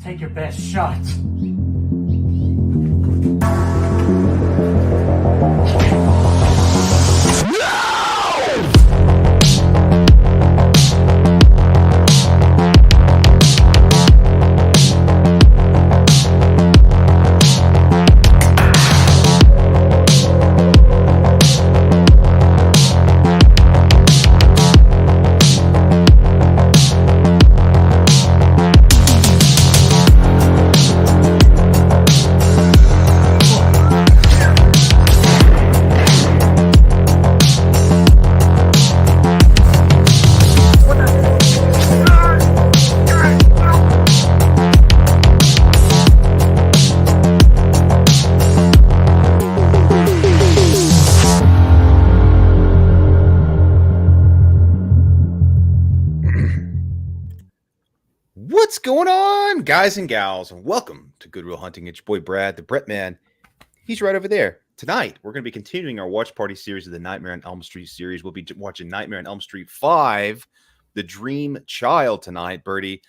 take your best shot. What's going on, guys and gals, and welcome to Good Real Hunting. It's your boy Brad, the Brett Man. He's right over there. Tonight, we're going to be continuing our watch party series of the Nightmare on Elm Street series. We'll be watching Nightmare on Elm Street 5, The Dream Child tonight, Birdie.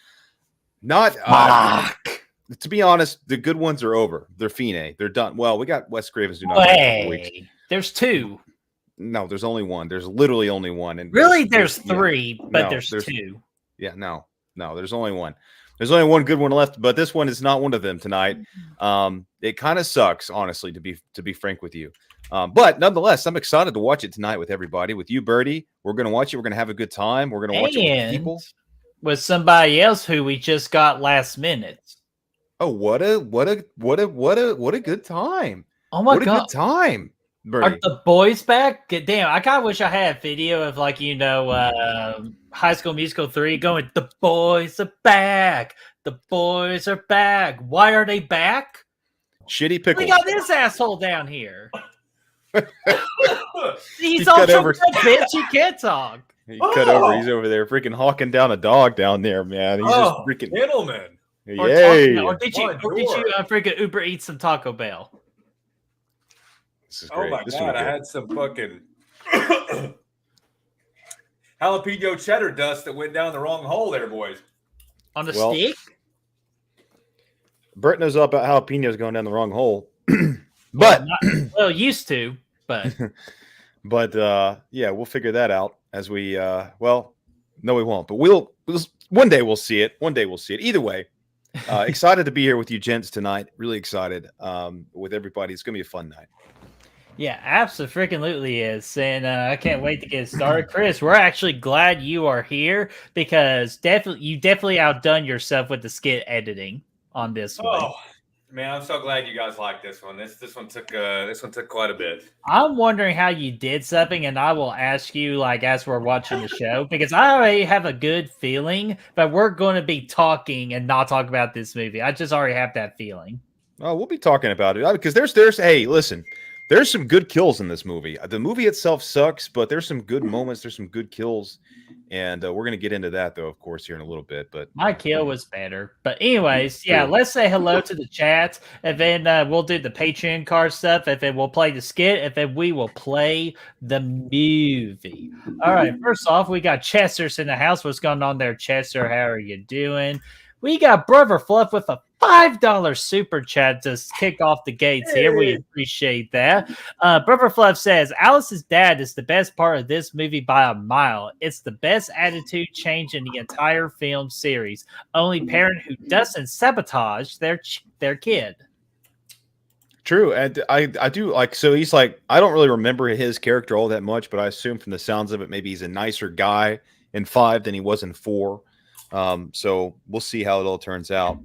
Not, to be honest, the good ones are over. They're fine. They're done. Well, we got Wes Craven's Do Not Die in a couple weeks. There's two. No, there's only one. There's literally only one. And really, there's three, but there's two. Yeah, no, there's only one. There's only one good one left, but this one is not one of them tonight. It kind of sucks, honestly, to be frank with you. But nonetheless, I'm excited to watch it tonight with everybody. With you, Birdie, we're going to watch it. We're going to have a good time. We're going to watch it with people. With somebody else who we just got last minute. Oh, what a good time! Oh my God, God. A good time! Birdie. Are the boys back? Damn, I kind of wish I had a video of High School Musical 3 going, the boys are back. The boys are back. Why are they back? Shitty pickles. We got this asshole down here. He's all from that bitch. He can't talk. He cut over. He's over there freaking hawking down a dog down there, man. He's just freaking gentleman. Yay. Or did you freaking Uber eat some Taco Bell? This is great. Oh my God, I had some fucking jalapeno cheddar dust that went down the wrong hole there, boys. On the stick? Brett knows all about jalapenos going down the wrong hole. But used to, but yeah, we'll figure that out as we no, we won't, but we'll one day we'll see it. Either way, excited to be here with you gents tonight. Really excited with everybody. It's gonna be a fun night. Yeah, absolutely is. And I can't wait to get started. Chris, we're actually glad you are here because you definitely outdone yourself with the skit editing on this one. Oh, man, I'm so glad you guys like this one. This one took quite a bit. I'm wondering how you did something, and I will ask you as we're watching the show because I already have a good feeling, but we're going to be talking and not talk about this movie. I just already have that feeling. Oh, we'll be talking about it because hey, listen. There's some good kills in this movie. The movie itself sucks, but there's some good moments. There's some good kills. And we're going to get into that, though, of course, here in a little bit. But my kill was better. But anyways, yeah, let's say hello to the chat. And then we'll do the Patreon card stuff. And then we'll play the skit. And then we will play the movie. All right, first off, we got Chester's in the house. What's going on there, Chester? How are you doing? We got Brother Fluff with a $5 super chat to kick off the gates here. We appreciate that. Brother Fluff says, Alice's dad is the best part of this movie by a mile. It's the best attitude change in the entire film series. Only parent who doesn't sabotage their kid. True. And I do so he's I don't really remember his character all that much, but I assume from the sounds of it, maybe he's a nicer guy in 5 than he was in 4. So we'll see how it all turns out.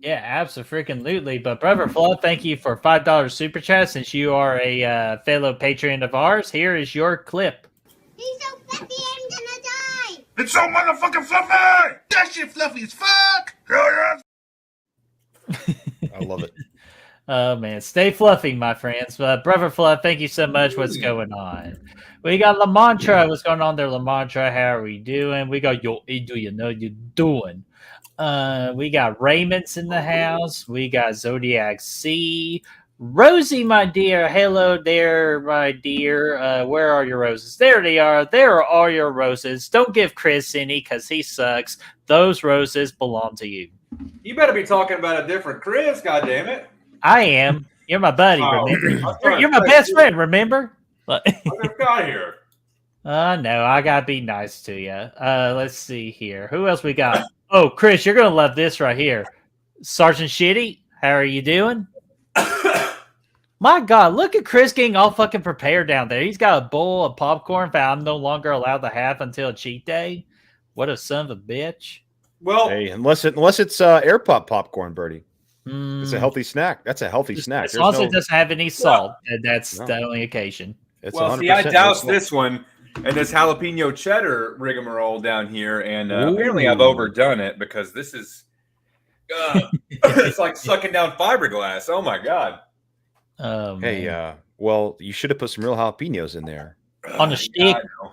Yeah, absolutely. But Brother Flood, thank you for $5 super chat. Since you are a fellow patron of ours, here is your clip. He's so fluffy, I'm gonna die. It's so motherfucking fluffy. That shit fluffy as fuck. I love it. Oh man, stay fluffy, my friends. Brother Flood, thank you so much. What's going on? We got Lamantra. What's going on there, Lamantra? How are we doing? We got do you know you're doing? We got Raymond's in the house. We got Zodiac C. Rosie, my dear. Hello there, my dear. Where are your roses? There they are. There are your roses. Don't give Chris any because he sucks. Those roses belong to you. You better be talking about a different Chris, goddammit. I am. You're my buddy, Oh, remember? I'm trying You're to my say, best dude, friend, remember? I just got here. No, I gotta be nice to you. Let's see here. Who else we got? Oh, Chris, you're gonna love this right here. Sergeant Shitty, how are you doing? My God, look at Chris getting all fucking prepared down there. He's got a bowl of popcorn that I'm no longer allowed to have until cheat day. What a son of a bitch. Well, Hey, unless it's air pop popcorn, Birdie. It's a Mm, healthy snack. That's a healthy snack. as There's long as no- it doesn't have any salt, that's No. the only occasion. It's well, 100% see, I no doused salt. this one and this jalapeno cheddar rigmarole down here, and Ooh. apparently I've overdone it because this is it's like sucking down fiberglass. Oh my god! Hey, Man. well, you should have put some real jalapenos in there. On the Yeah, stick. I know.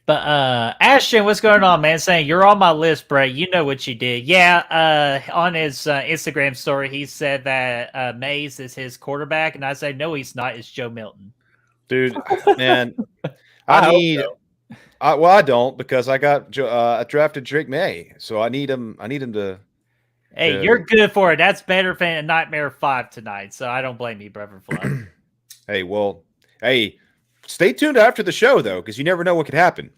But Ashton, what's going on, man? Saying you're on my list, Brett. You know what you did. Yeah, on his Instagram story, he said that Mays is his quarterback, and I said no, he's not. It's Joe Milton. Dude, man, I hope need. so. I don't because I drafted Drake May, so I need him. I need him to. Hey, Yeah. you're good for it. That's better than Nightmare 5 tonight, so I don't blame you, Brother Fluff. Hey, stay tuned after the show though, because you never know what could happen.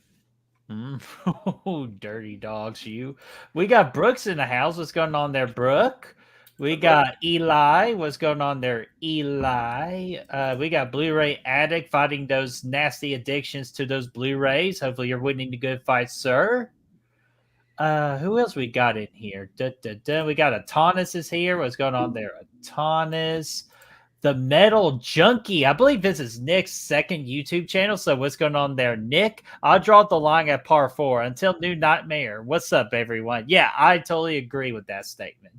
Oh, dirty dogs, you. We got Brooks in the house. What's going on there, Brooke? We got Eli. What's going on there, Eli? We got Blu-ray Addict fighting those nasty addictions to those Blu-rays. Hopefully you're winning the good fight, sir. Who else we got in here? We got Atanis is here. What's going on there? Atanis. The Metal Junkie. I believe this is Nick's second YouTube channel. So what's going on there, Nick? I'll draw the line at par 4 until New Nightmare. What's up, everyone? Yeah, I totally agree with that statement.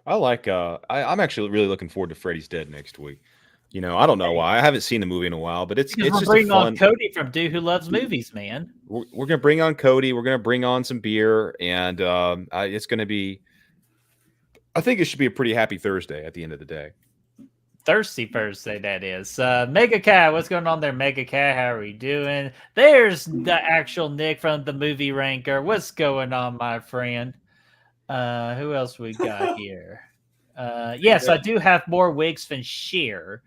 I like. I'm actually really looking forward to Freddy's Dead next week. You know, I don't know why. I haven't seen the movie in a while, but it's Because we're just a bringing fun. on Cody from Dude Who Loves Movies, man. We're gonna bring on Cody. We're gonna bring on some beer, and it's gonna be. I think it should be a pretty happy Thursday at the end of the day. Thirsty Thursday, that is. Mega Cat, what's going on there, Mega Cat? How are we doing? There's the actual Nick from the movie ranker. What's going on, my friend? Who else we got here? Yes, I do have more wigs than Sheer.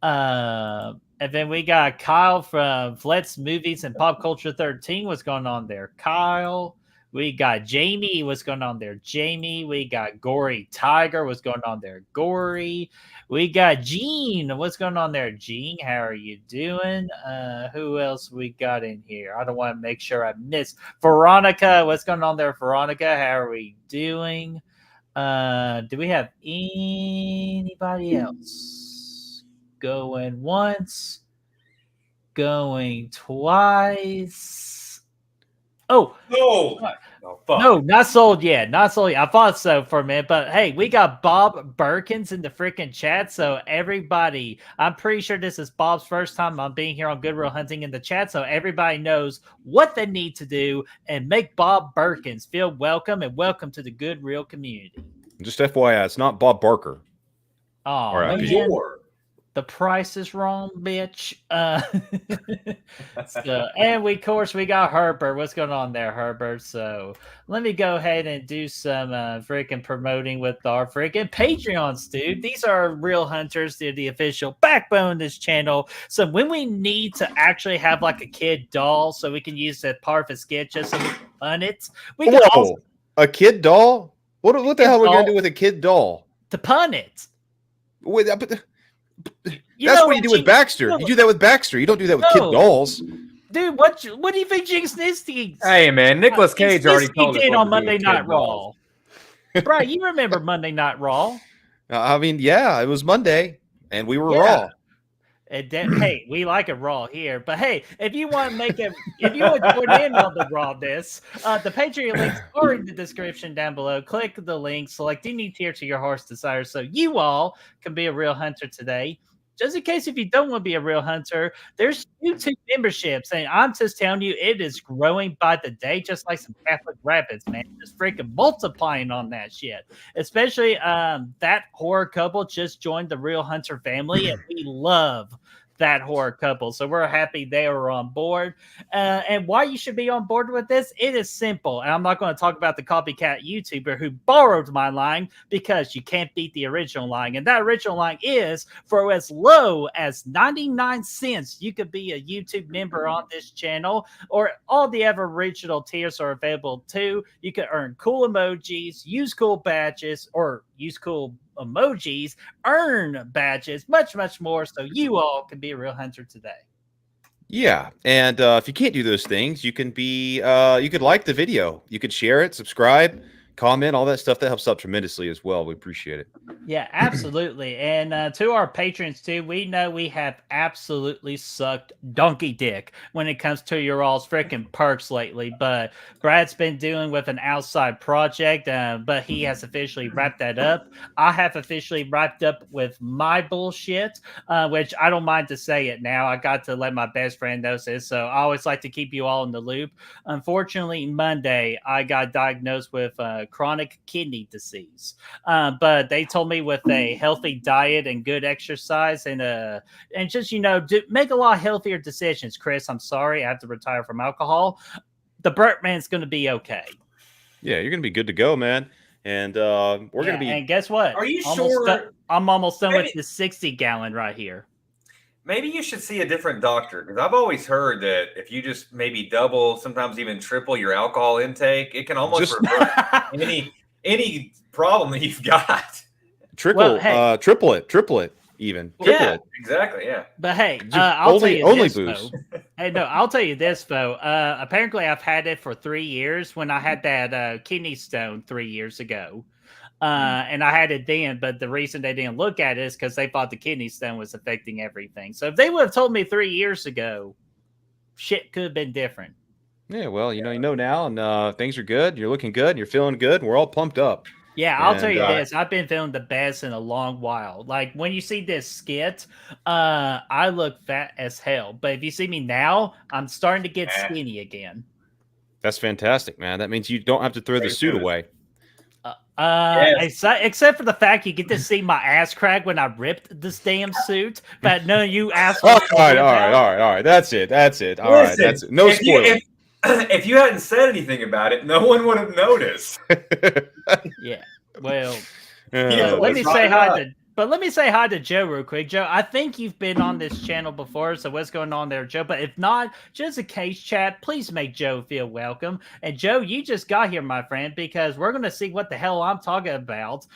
And then we got Kyle from Let's Movies and Pop Culture 13. What's going on there, Kyle? We got Jamie. What's going on there, Jamie? We got Gory Tiger. What's going on there, Gory? We got Gene. What's going on there, Gene? How are you doing? Who else we got in here? I don't want to make sure I miss Veronica. What's going on there, Veronica? How are we doing? Do we have anybody else? Going once, going twice. Oh, No, fuck. no, not sold yet. Not sold yet. I thought so for a minute, but hey, we got Bob Birkins in the freaking chat. So everybody, I'm pretty sure this is Bob's first time on being here on Good Real Hunting in the chat. So everybody knows what they need to do and make Bob Birkins feel welcome and welcome to the Good Real community. Just FYI, it's not Bob Barker. Oh, All right. man. Sure. The price is wrong, bitch. And we, of course, we got Herbert. What's going on there, Herbert? So let me go ahead and do some freaking promoting with our freaking Patreons, dude. These are real hunters. They're the official backbone of this channel. So when we need to actually have like a kid doll, so we can use that part of a skit just so we can fun it, we can also Whoa, a kid doll? What the hell are we gonna do with a kid doll? to pun it. Wait, You that's know what you do with Jinx- Baxter. no. You do that with Baxter. You don't do that with kid No. dolls. Dude, what do you think Jinx Nisty? Hey man, Nicolas Cage already told us did what on to do Monday with Night kid Raw. dolls. Right, you remember Monday Night Raw? I mean, yeah, it was Monday, and we were Yeah. raw. Hey, we like it raw here, but hey, if you want to if you want to join in on the rawness, the Patreon links are in the description down below. Click the link, select any tier to your heart's desire, so you all can be a real hunter today. Just in case if you don't want to be a real hunter, there's YouTube memberships, and I'm just telling you, it is growing by the day, just like some Catholic rabbits, man. Just freaking multiplying on that shit. Especially that horror couple just joined the Real Hunter family, and we love that horror couple. So we're happy they are on board. And why you should be on board with this, it is simple. And I'm not going to talk about the copycat YouTuber who borrowed my line, because you can't beat the original line. And that original line is, for as low as 99 cents, you could be a YouTube member on this channel, or all the other original tiers are available too. You can earn cool emojis, use cool badges, or use cool emojis, earn badges, much more, so you all can be a real hunter today. Yeah, and if you can't do those things, you can be you could like the video, you could share it, subscribe, comment, all that stuff. That helps out tremendously as well. We appreciate it. Yeah, absolutely. And to our patrons too, we know we have absolutely sucked donkey dick when it comes to your all's freaking perks lately. But Brad's been dealing with an outside project, but he has officially wrapped that up. I have officially wrapped up with my bullshit, which I don't mind to say it now. I got to let my best friend know this, so I always like to keep you all in the loop. Unfortunately, Monday, I got diagnosed with chronic kidney disease. But they told me with a healthy diet and good exercise and just, make a lot healthier decisions. Chris, I'm sorry, I have to retire from alcohol. The Bertman's going to be okay. Yeah, you're going to be good to go, man. And we're going to be. And guess what? Are you sure? I'm almost done with the 60-gallon right here. Maybe you should see a different doctor, because I've always heard that if you just maybe double, sometimes even triple your alcohol intake, it can almost reverse any problem that you've got. Triple it, even. Triple it. Exactly, yeah. But hey, I'll tell you this, boost. Hey, no, I'll tell you this, though. Apparently, I've had it for 3 years when I had that kidney stone 3 years ago. And I had it then, but the reason they didn't look at it is because they thought the kidney stone was affecting everything. So if they would have told me 3 years ago, shit could have been different. Yeah, well, you know now, and things are good. You're looking good, and you're feeling good, and we're all pumped up. Yeah, I'll tell you this. I've been feeling the best in a long while. Like, when you see this skit, I look fat as hell. But if you see me now, I'm starting to get skinny again. That's fantastic, man. That means you don't have to throw the suit away. Except for the fact you get to see my ass crack when I ripped this damn suit. But none of you assholes. All right. That's it. All right, that's it. No spoilers. If you hadn't said anything about it, no one would have noticed. Yeah. Well, let me say hi to Joe real quick. Joe, I think you've been on this channel before, so what's going on there, Joe? But if not, just in case, chat, please make Joe feel welcome. And Joe, you just got here, my friend, because we're going to see what the hell I'm talking about.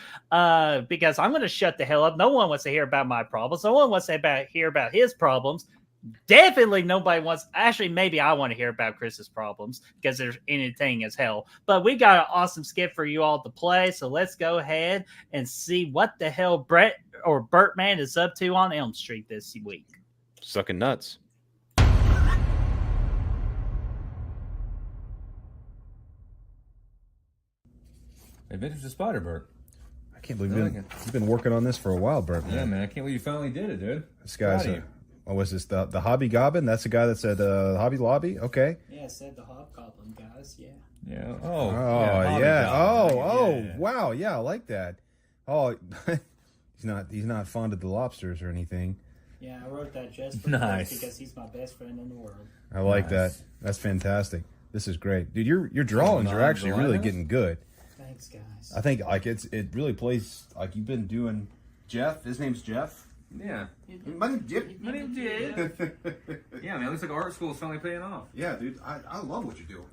Because I'm going to shut the hell up. No one wants to hear about my problems. No one wants to hear about his problems. Definitely nobody wants. Actually, maybe I want to hear about Chris's problems because they're entertaining as hell. But we got an awesome skit for you all to play. So let's go ahead and see what the hell Bertman is up to on Elm Street this week. Sucking nuts. Hey, vintage to Spider-Bert. I can't believe you've been working on this for a while, Bert. Yeah, man. I can't believe you finally did it, dude. This guy's what was this? The Hobby Goblin? That's the guy that said Hobby Lobby? Okay. Yeah, it said the Hobgoblin, guys. Yeah. Yeah. Wow. Yeah, I like that. Oh, he's not fond of the lobsters or anything. Yeah, I wrote that just for nice because he's my best friend in the world. I like that. That's fantastic. This is great, dude. Your drawings are actually really getting good. Thanks, guys. I think it really plays like you've been doing. Jeff, his name's Jeff. Yeah. My name's Jeff. Yeah, man. It looks like art school is finally paying off. Yeah, dude. I love what you're doing.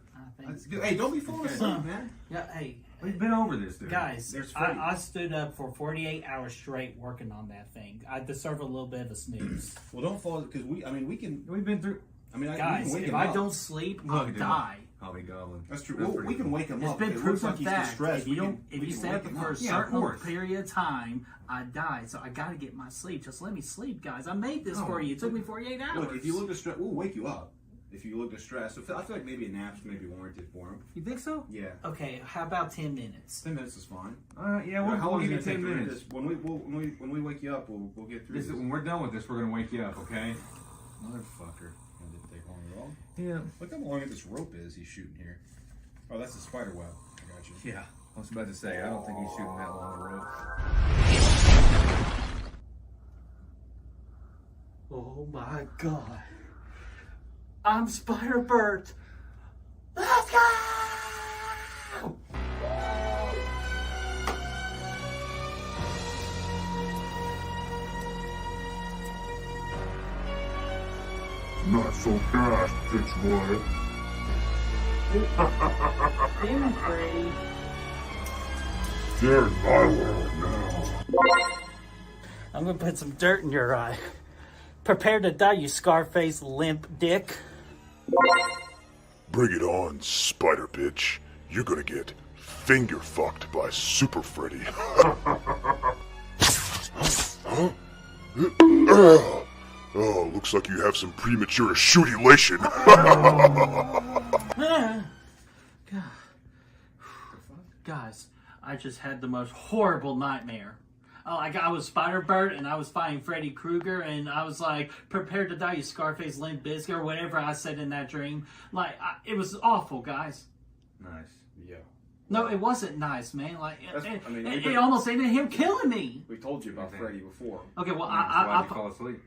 Hey, don't be falling asleep, man. Yeah, hey. We've been over this, dude. Guys, I stood up for 48 hours straight working on that thing. I deserve a little bit of a snooze. Well, don't fall because we've been through. Guys, if I don't sleep, I'll die. Hobby Goblin. That's true. We can wake him up. It's been proven fact. If you stay up for a certain period of time, I die. So I got to get my sleep. Just let me sleep, guys. I made this for you. It took me 48 hours. Look, if you look distressed, we'll wake you up. If you look distressed, I feel like maybe a nap's maybe warranted for him. You think so? Yeah. Okay. How about 10 minutes? 10 minutes is fine. Yeah. We'll give you 10 minutes. When we wake you up, we'll get through this. When we're done with this, we're gonna wake you up. Okay. Motherfucker. That didn't take long at all. Yeah. Look how long this rope is he's shooting here. Oh, that's a spider web. I got you. Yeah. I was about to say, I don't think he's shooting that long a rope. Oh my god. I'm Spider-Bert. Let's go! Not so fast, bitch boy. Damn, Freddy. You're in my world now. I'm gonna put some dirt in your eye. Prepare to die, you Scarface limp dick. Bring it on, spider bitch. You're gonna get finger fucked by Super Freddy. Huh? Oh, looks like you have some premature shootilation. Guys, I just had the most horrible nightmare. I was Spider-Bert and I was fighting Freddy Krueger and I was like, prepare to die, you Scarface limp biscuit, or whatever I said in that dream. It was awful, guys. Nice. Yeah. No, it wasn't nice, man. That's- It almost ended him killing me. We told you about Freddy before. Okay, well, Why'd you fall asleep?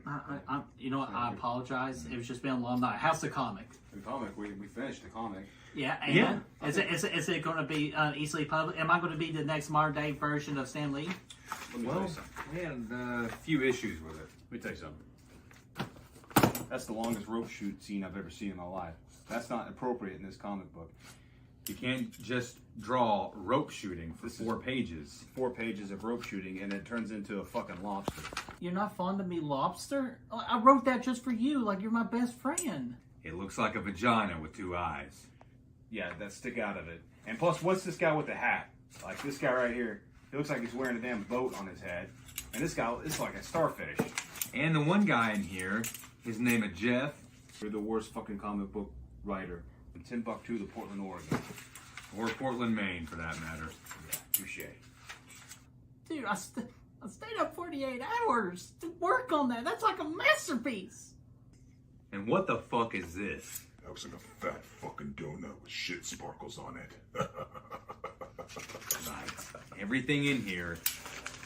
you know what? I apologize. It was just been a long night. How's the comic? The comic, we finished the comic. Yeah, and Yeah. Is it going to be easily published? Am I going to be the next modern day version of Stan Lee? Let me tell you something. We had a few issues with it. Let me tell you something. That's the longest rope shoot scene I've ever seen in my life. That's not appropriate in this comic book. You can't just draw rope shooting for 4 pages. 4 pages of rope shooting, and it turns into a fucking lobster. You're not fond of me, Lobster? I wrote that just for you, like you're my best friend. It looks like a vagina with 2 eyes. Yeah, that stick out of it. And plus, what's this guy with the hat? Like this guy right here. He looks like he's wearing a damn boat on his head. And this guy is like a starfish. And the one guy in here, his name is Jeff. You're the worst fucking comic book writer in Timbuktu to Portland, Oregon. Or Portland, Maine, for that matter. Yeah, touche. Dude, I stayed up 48 hours to work on that. That's like a masterpiece. And what the fuck is this? That looks like a fat fucking donut with shit sparkles on it. Nice. Everything in here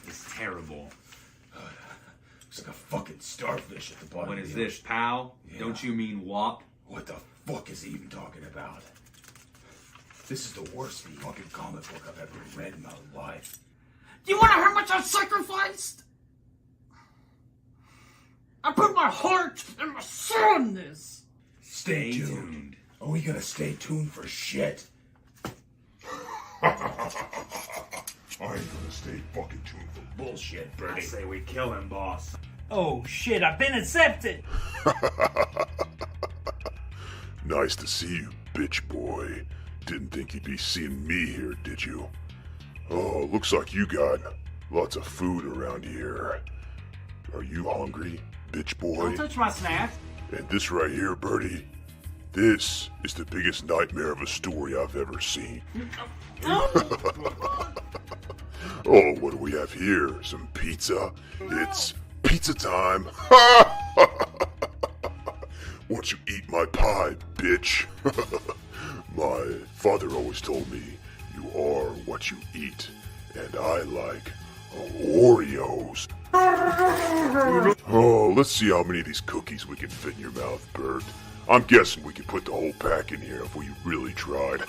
is terrible. Looks like a fucking starfish at the bottom. What of is the this, pal? Yeah. Don't you mean WAP? What the fuck is he even talking about? This is the worst fucking comic book I've ever read in my life. Do you want to hear how much I've sacrificed? I put my heart and my soul in this. Stay tuned. Are we gonna stay tuned for shit? I ain't gonna stay fucking tuned for bullshit, I Bertie. say we kill him, boss. Oh shit, I've been accepted. Nice to see you, bitch boy. Didn't think you'd be seeing me here, did you? Oh, looks like you got lots of food around here. Are you hungry, bitch boy? Don't touch my snack. And this right here, Bertie, this is the biggest nightmare of a story I've ever seen. Oh, what do we have here? Some pizza? It's pizza time. Won't you eat my pie, bitch? My father always told me, you are what you eat, and I like Oreos. Oh, let's see how many of these cookies we can fit in your mouth, Bert. I'm guessing we could put the whole pack in here if we really tried.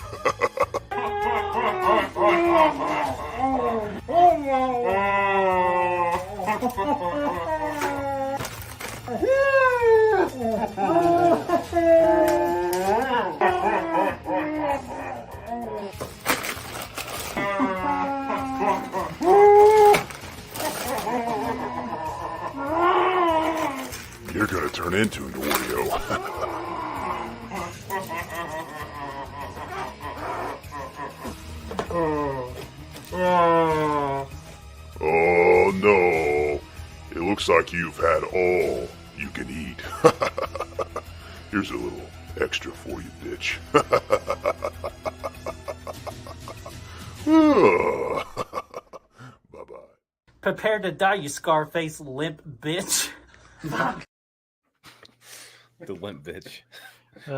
You're gonna turn into an Oreo. Oh no, it looks like you've had all you can eat. Here's a little extra for you, bitch. Bye-bye. Prepare to die, you Scarface limp bitch. The limp bitch.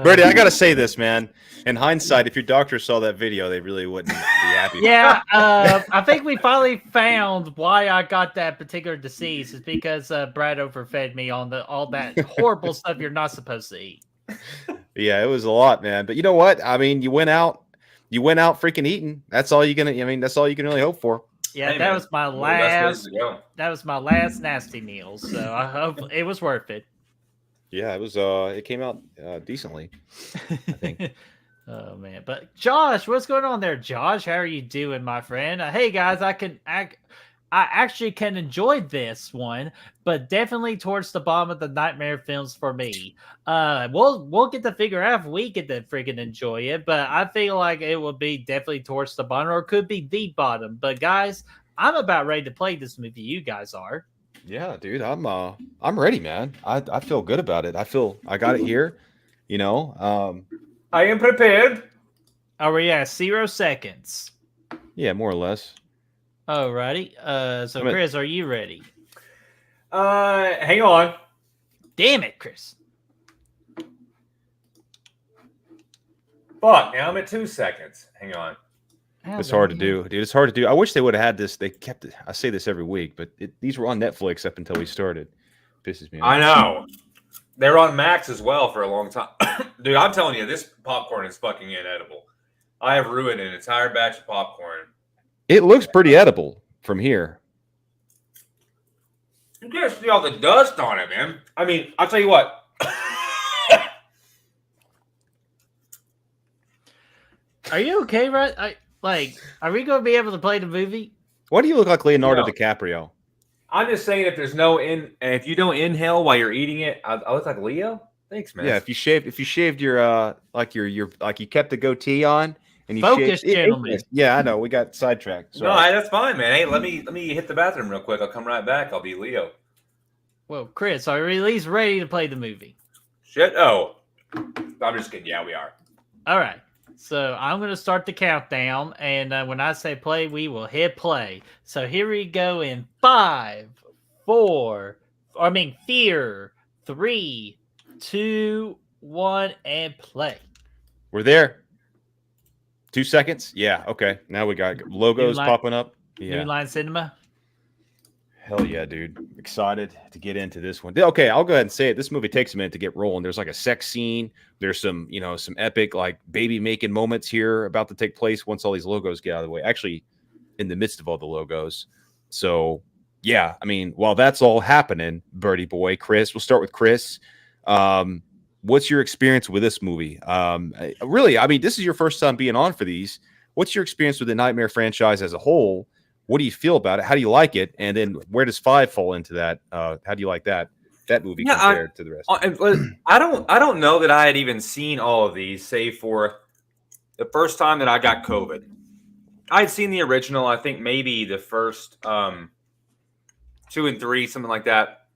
Brady, I gotta say this, man. In hindsight, if your doctor saw that video, they really wouldn't be happy. Yeah, I think we finally found why I got that particular disease is because Brad overfed me on all that horrible stuff you're not supposed to eat. Yeah, it was a lot, man. But you know what? I mean, you went out freaking eating. That's all that's all you can really hope for. Yeah, Hey, that man. was my One of the best places last. to go. That was my last nasty meal. So I hope it was worth it. Yeah, it was. It came out decently, I think. Oh man, but Josh, what's going on there, Josh? How are you doing, my friend? Hey guys, I actually can enjoy this one, but definitely towards the bottom of the nightmare films for me. We'll get to figure out if we get to freaking enjoy it, but I feel like it will be definitely towards the bottom, or it could be the bottom. But guys, I'm about ready to play this movie. You guys are. Yeah, dude, I'm ready, man. I feel good about it. I got it here. You know, I am prepared. Are we at 0 seconds? yeah, more or less. Alrighty. So Chris, are you ready? Hang on. Damn it, Chris. Fuck, now I'm at 2 seconds. Hang on. It's hard to do, dude. It's hard to do. I wish they would have had this. They kept it. I say this every week, but these were on Netflix up until we started. Pisses me off. I know. They're on Max as well for a long time. Dude, I'm telling you, this popcorn is fucking inedible. I have ruined an entire batch of popcorn. It looks pretty edible from here. You can't see all the dust on it, man. I mean, I'll tell you what. Are you okay, right? Are we going to be able to play the movie? Why do you look like Leonardo No. DiCaprio? I'm just saying, if there's no if you don't inhale while you're eating it, I look like Leo. Thanks, man. Yeah, if you shaved your like you kept the goatee on and you Focus, shaved, gentlemen. Yeah, I know. We got sidetracked. No, that's fine, man. Hey, let me hit the bathroom real quick. I'll come right back. I'll be Leo. Well, Chris, are we at least ready to play the movie? Shit. Oh, I'm just kidding. Yeah, we are. All right. So I'm going to start the countdown, and when I say play, we will hit play. So here we go in 5, 4, fear, 3, 2, 1, and play. We're there. 2 seconds. Yeah. Okay. Now we got logos popping up. Yeah. New Line Cinema. Hell yeah, dude. Excited to get into this one. Okay, I'll go ahead and say it. This movie takes a minute to get rolling. There's like a sex scene. There's some epic like baby making moments here about to take place once all these logos get out of the way. Actually, in the midst of all the logos. So yeah, I mean, while that's all happening, Birdie Boy, Chris, we'll start with Chris. What's your experience with this movie? Really, I mean, this is your first time being on for these. What's your experience with the Nightmare franchise as a whole? What do you feel about it? How do you like it? And then where does 5 fall into that? How do you like that movie compared to the rest? I don't know that I had even seen all of these, save for the first time that I got COVID. I had seen the original. I think maybe the first 2 and 3, something like that.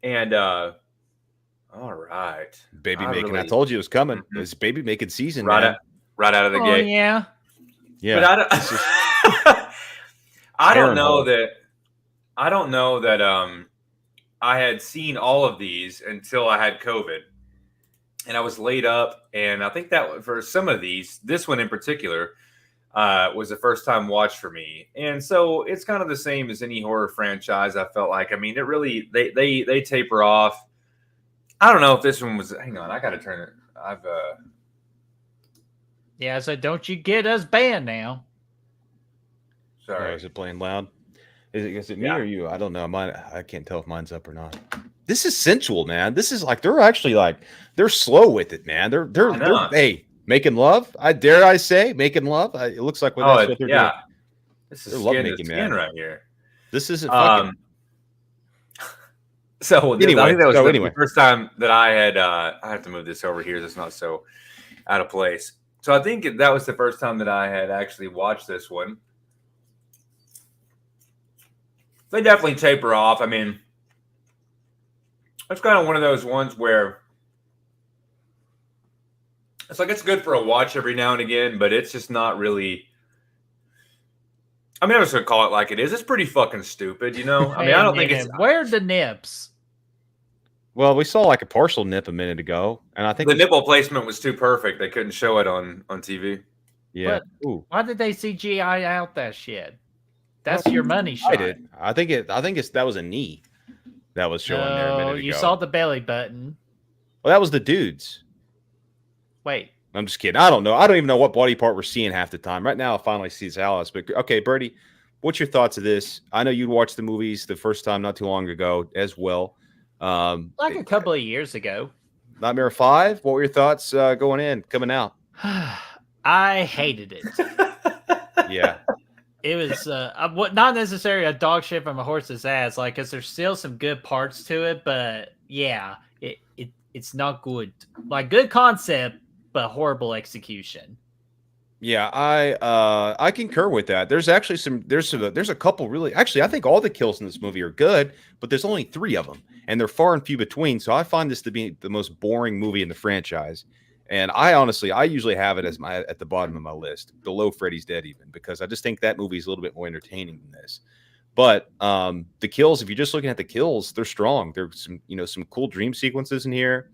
And all right, baby making. I told you it was coming. Mm-hmm. It's baby making season, right out of the gate. Yeah. But I don't know that I had seen all of these until I had COVID, and I was laid up. And I think that for some of these, this one in particular, was the first time watch for me. And so it's kind of the same as any horror franchise. I felt like, I mean, it really they taper off. I don't know if this one was. Hang on, I got to turn it. Yeah. So don't you get us banned now? Sorry. Oh, is it playing loud? Is it me or you? I don't know. I can't tell if mine's up or not. This is sensual, man. This is like they're slow with it, man. They're hey, making love. I say making love. It looks like that's what they're doing. This is skin man right here. This isn't fucking. So anyway, I think that was the first time that I had. I have to move this over here. It's not so out of place. So I think that was the first time that I had actually watched this one. They definitely taper off. I mean, it's kind of one of those ones where it's like it's good for a watch every now and again, but it's just not really. I mean, I'm just gonna call it like it is. It's pretty fucking stupid, you know. I mean, I don't think it's. Where are the nips? Well, we saw like a partial nip a minute ago, and I think The nipple placement was too perfect. They couldn't show it on TV. yeah. But Ooh, why did they CGI out that shit? That's your money shot. I did. I think that was a knee that was showing there a minute No, ago. you saw the belly button. Well, that was the dudes. Wait. I'm just kidding. I don't know. I don't even know what body part we're seeing half the time. Right now, I finally see Alice. But okay, Birdie, what's your thoughts of this? I know you'd watched the movies the first time not too long ago as well. Like a couple of years ago. Nightmare 5. What were your thoughts coming out? I hated it. Yeah. It was not necessarily a dog shit from a horse's ass, like, because there's still some good parts to it, but yeah, it's not good. Like, good concept, but horrible execution. Yeah, I concur with that. There's actually there's a couple really actually I think all the kills in this movie are good, but there's only 3 of them, and they're far and few between. So I find this to be the most boring movie in the franchise. And I usually have it as at the bottom of my list, below Freddy's Dead even, because I just think that movie is a little bit more entertaining than this. But the kills, if you're just looking at the kills, they're strong. There's some cool dream sequences in here.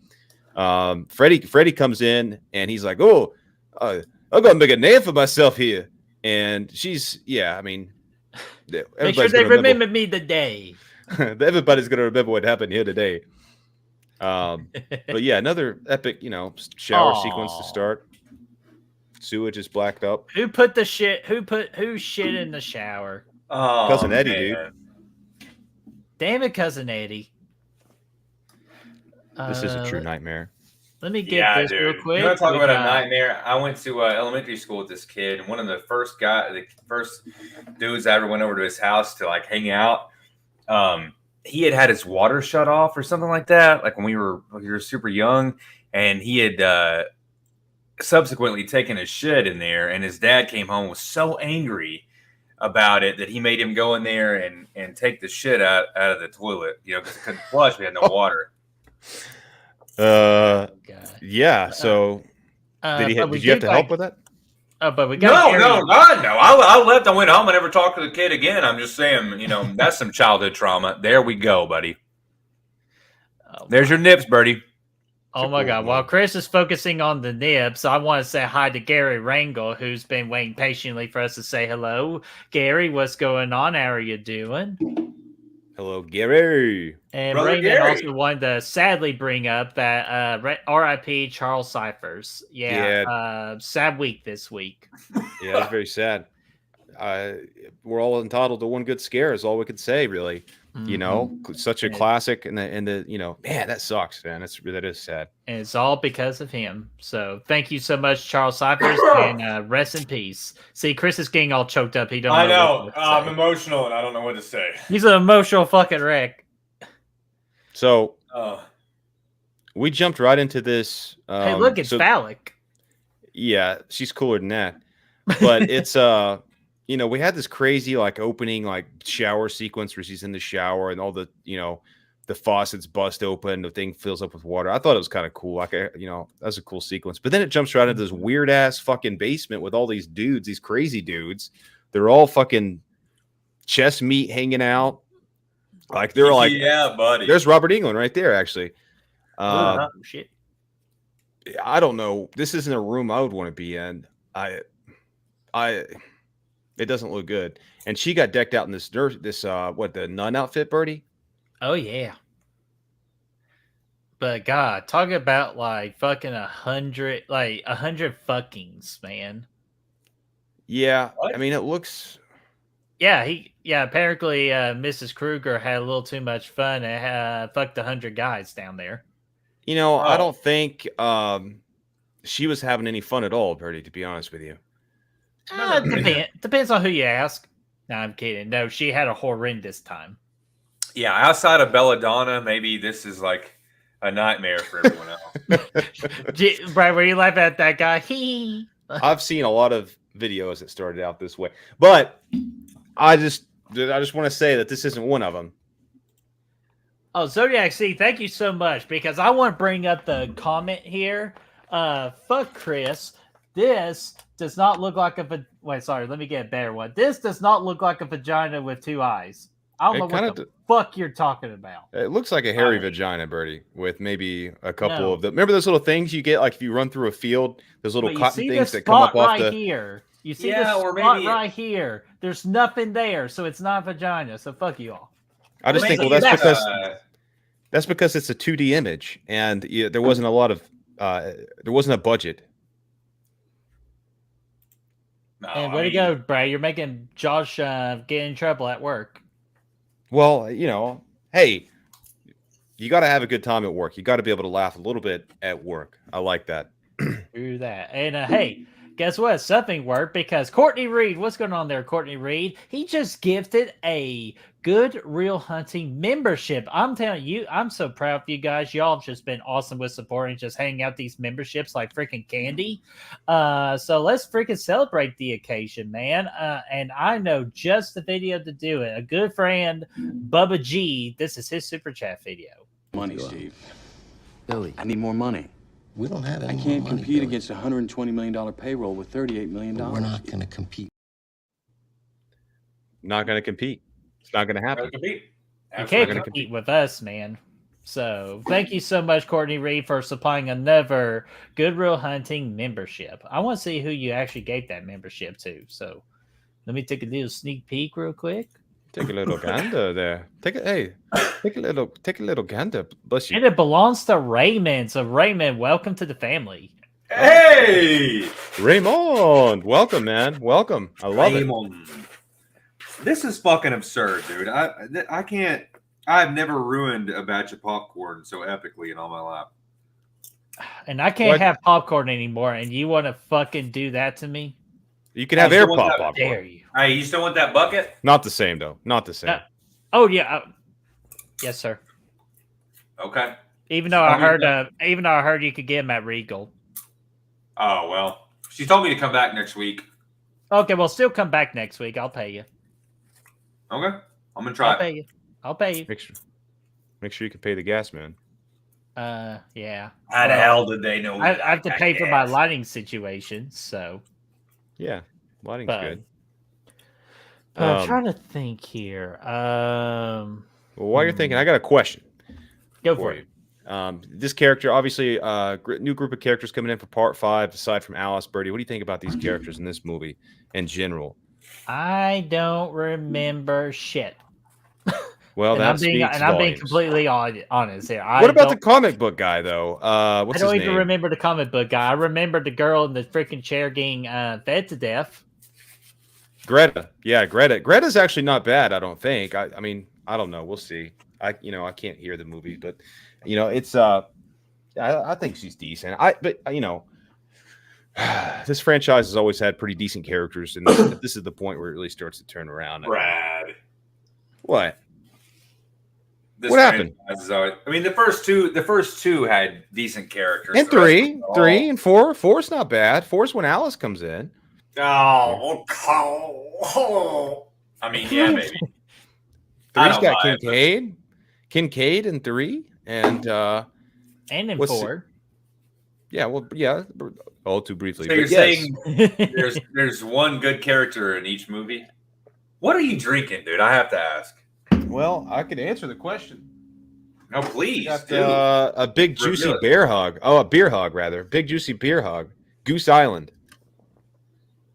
Freddy comes in and he's like, "Oh, I'm gonna make a name for myself here," and she's Make sure they remember me today. Everybody's gonna remember what happened here today. But yeah, another epic, shower sequence to start. Sewage is blacked up. Who put the shit? Who shit in the shower? Oh, Cousin Eddie, man. dude. Damn it, Cousin Eddie. This is a true nightmare. Let me get this real quick. You want to talk about a nightmare? I went to elementary school with this kid, and one of the first dudes I ever went over to his house to like hang out. He had his water shut off or something like that, like when we were super young, and he had subsequently taken a shit in there, and his dad came home, was so angry about it that he made him go in there and take the shit out of the toilet, because it couldn't flush. We had no water. Yeah. So did you have to help with that? Oh, but we got no. I left. I went home. I never talked to the kid again. I'm just saying, that's some childhood trauma. There we go, buddy. There's your nips, Birdie. Oh my God! While Chris is focusing on the nips, I want to say hi to Gary Rangel, who's been waiting patiently for us to say hello. Gary, what's going on? How are you doing? Hello, Gary. And Brother Raymond Gary. also wanted to sadly bring up that R.I.P. Charles Cyphers. Sad week this week. Yeah, it's very sad. We're all entitled to one good scare is all we could say, really. Such a classic, and the man, that sucks, man. That is sad. And it's all because of him. So thank you so much, Charles Cyphers, and rest in peace. See, Chris is getting all choked up. He don't. I know. what to I'm say. emotional, and I don't know what to say. He's an emotional fucking wreck. So we jumped right into this. Hey, look, it's phallic. Yeah, she's cooler than that. But it's we had this crazy like opening like shower sequence where she's in the shower and all the the faucets bust open, the thing fills up with water. I thought it was kind of cool. Like that was a cool sequence. But then it jumps right into this weird ass fucking basement with all these dudes, these crazy dudes. They're all fucking chest meat hanging out. Like they're like, yeah, buddy. There's Robert Englund right there, actually. Shit. I don't know. This isn't a room I would want to be in. It doesn't look good. And she got decked out in the nun outfit, Birdie? Oh yeah. But God, talk about like fucking 100 fuckings, man. Yeah, What? I mean it looks. Yeah, apparently Mrs. Krueger had a little too much fun and fucked 100 guys down there. I don't think she was having any fun at all, Birdie, to be honest with you. Depends on who you ask. No, I'm kidding. No, she had a horrendous time. Yeah, outside of Belladonna, maybe this is like a nightmare for everyone else. Brad, were you laughing at that guy? I've seen a lot of videos that started out this way, but I just want to say that this isn't one of them. Oh, Zodiac C, thank you so much, because I want to bring up the comment here. Fuck Chris. This does not look like wait, sorry, let me get a better one. This does not look like a vagina with 2 eyes. I don't It know what kinda the fuck you're talking about. It looks like a hairy Right. vagina, Birdie, with maybe a couple No. of the. Remember those little things you get, like if you run through a field, those little But you cotton see things this that come up spot off right the. here. You see Yeah, this or spot maybe- right here. There's nothing there, so it's not vagina. So fuck you all. I just think, well, Maybe that's it's, because that's because it's a 2D image, and there wasn't a lot of there wasn't a budget. no, And I way to mean, go, Brad. You're making Josh get in trouble at work. Well, hey, you got to have a good time at work. You got to be able to laugh a little bit at work. I like that. Do that. And hey, guess what? Something worked because Courtney Reed, what's going on there, Courtney Reed? He just gifted a Good Real Hunting membership. I'm telling you, I'm so proud of you guys. Y'all have just been awesome with supporting, just hanging out these memberships like freaking candy. So let's freaking celebrate the occasion, man. And I know just the video to do it. A good friend, Bubba G, this is his super chat video. Money, Steve. Billy, I need more money. we don't have any I more can't money, compete Billy. against a $120 million payroll with $38 million. But we're not going to compete. Not going to compete. It's not going to happen. You can't Absolutely. compete with us, man. So thank you so much, Courtney Reed, for supplying another Good Real Hunting membership. I want to see who you actually gave that membership to. So let me take a little sneak peek real quick. Take a little gander there. Take a little gander. Bless you. And it belongs to Raymond. So Raymond, welcome to the family. Hey, Raymond, welcome, man. Welcome. I love it. This is fucking absurd, dude. I can't. I've never ruined a batch of popcorn so epically in all my life. And I can't What? have popcorn anymore, and you want to fucking do that to me? You can have Oh, air so pop what's that? popcorn. Dare you? hey, you still want that bucket? Not the same though. Not the same. Oh yeah. Yes, sir. Okay. Even though I heard you could get them at Regal. Oh well, she told me to come back next week. Okay, well, still come back next week. I'll pay you. Okay, I'm gonna I'll try. pay you. I'll pay you. Make sure you can pay the gas man. Yeah. How the Well, hell did they know? I have to pay for my lighting situation, so. Yeah, lighting's But- good. I'm Um, trying to think here. Well, while you're thinking, I got a question Go for for you. it. This character, obviously, new group of characters coming in for part 5, aside from Alice, Birdie. What do you think about these characters in this movie in general? I don't remember shit. Well, And that I'm being speaks volumes. completely honest here. What about the comic book guy, though? I What's don't his even name? remember the comic book guy. I remember the girl in the freaking chair getting fed to death. Greta. Yeah, Greta. Greta's actually not bad, I don't think. I mean, I don't know. We'll see. I can't hear the movie, but it's I think she's decent. But this franchise has always had pretty decent characters, and this is the point where it really starts to turn around. Brad. What? This What happened? franchise is always- I mean, the first two had decent characters. And The rest three, of them three, all- and four. Four's not bad. Four's when Alice comes in. Oh, I mean, yeah, baby. I Three's don't got buy it, but- Kincaid in 3, and And in What's- 4. all too briefly. So you're but yes. saying there's one good character in each movie? What are you drinking, dude? I have to ask. Well, I could answer the question. No, please, Got dude. a big juicy Reveal it. bear hog. Oh, a beer hog rather. Big juicy beer hog. Goose Island.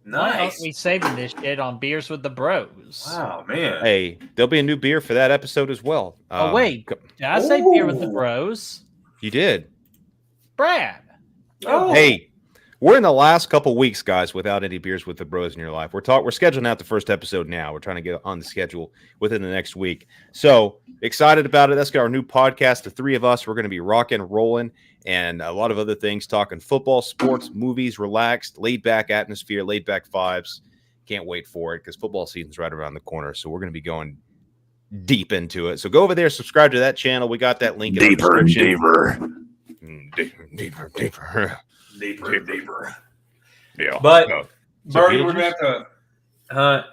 Why aren't Nice. we saving this shit on Beers with the Bros? Wow, man. Hey, there'll be a new beer for that episode as well. Oh, wait. Did I say Beer with the Ooh. Bros? You did. Brad. Oh, Hey, we're in the last couple weeks, guys, without any beers with the bros in your life. We're scheduling out the first episode now. We're trying to get on the schedule within the next week. So excited about it. That's our new podcast. The three of us, we're going to be rocking, rolling, and a lot of other things, talking football, sports, movies, relaxed, laid back atmosphere, laid back vibes. Can't wait for it because football season's right around the corner. So we're going to be going deep into it. So go over there, subscribe to that channel. We got that link in the description. Deeper. deeper. Yeah. But No. Birdie, Beetlejuice? we're gonna have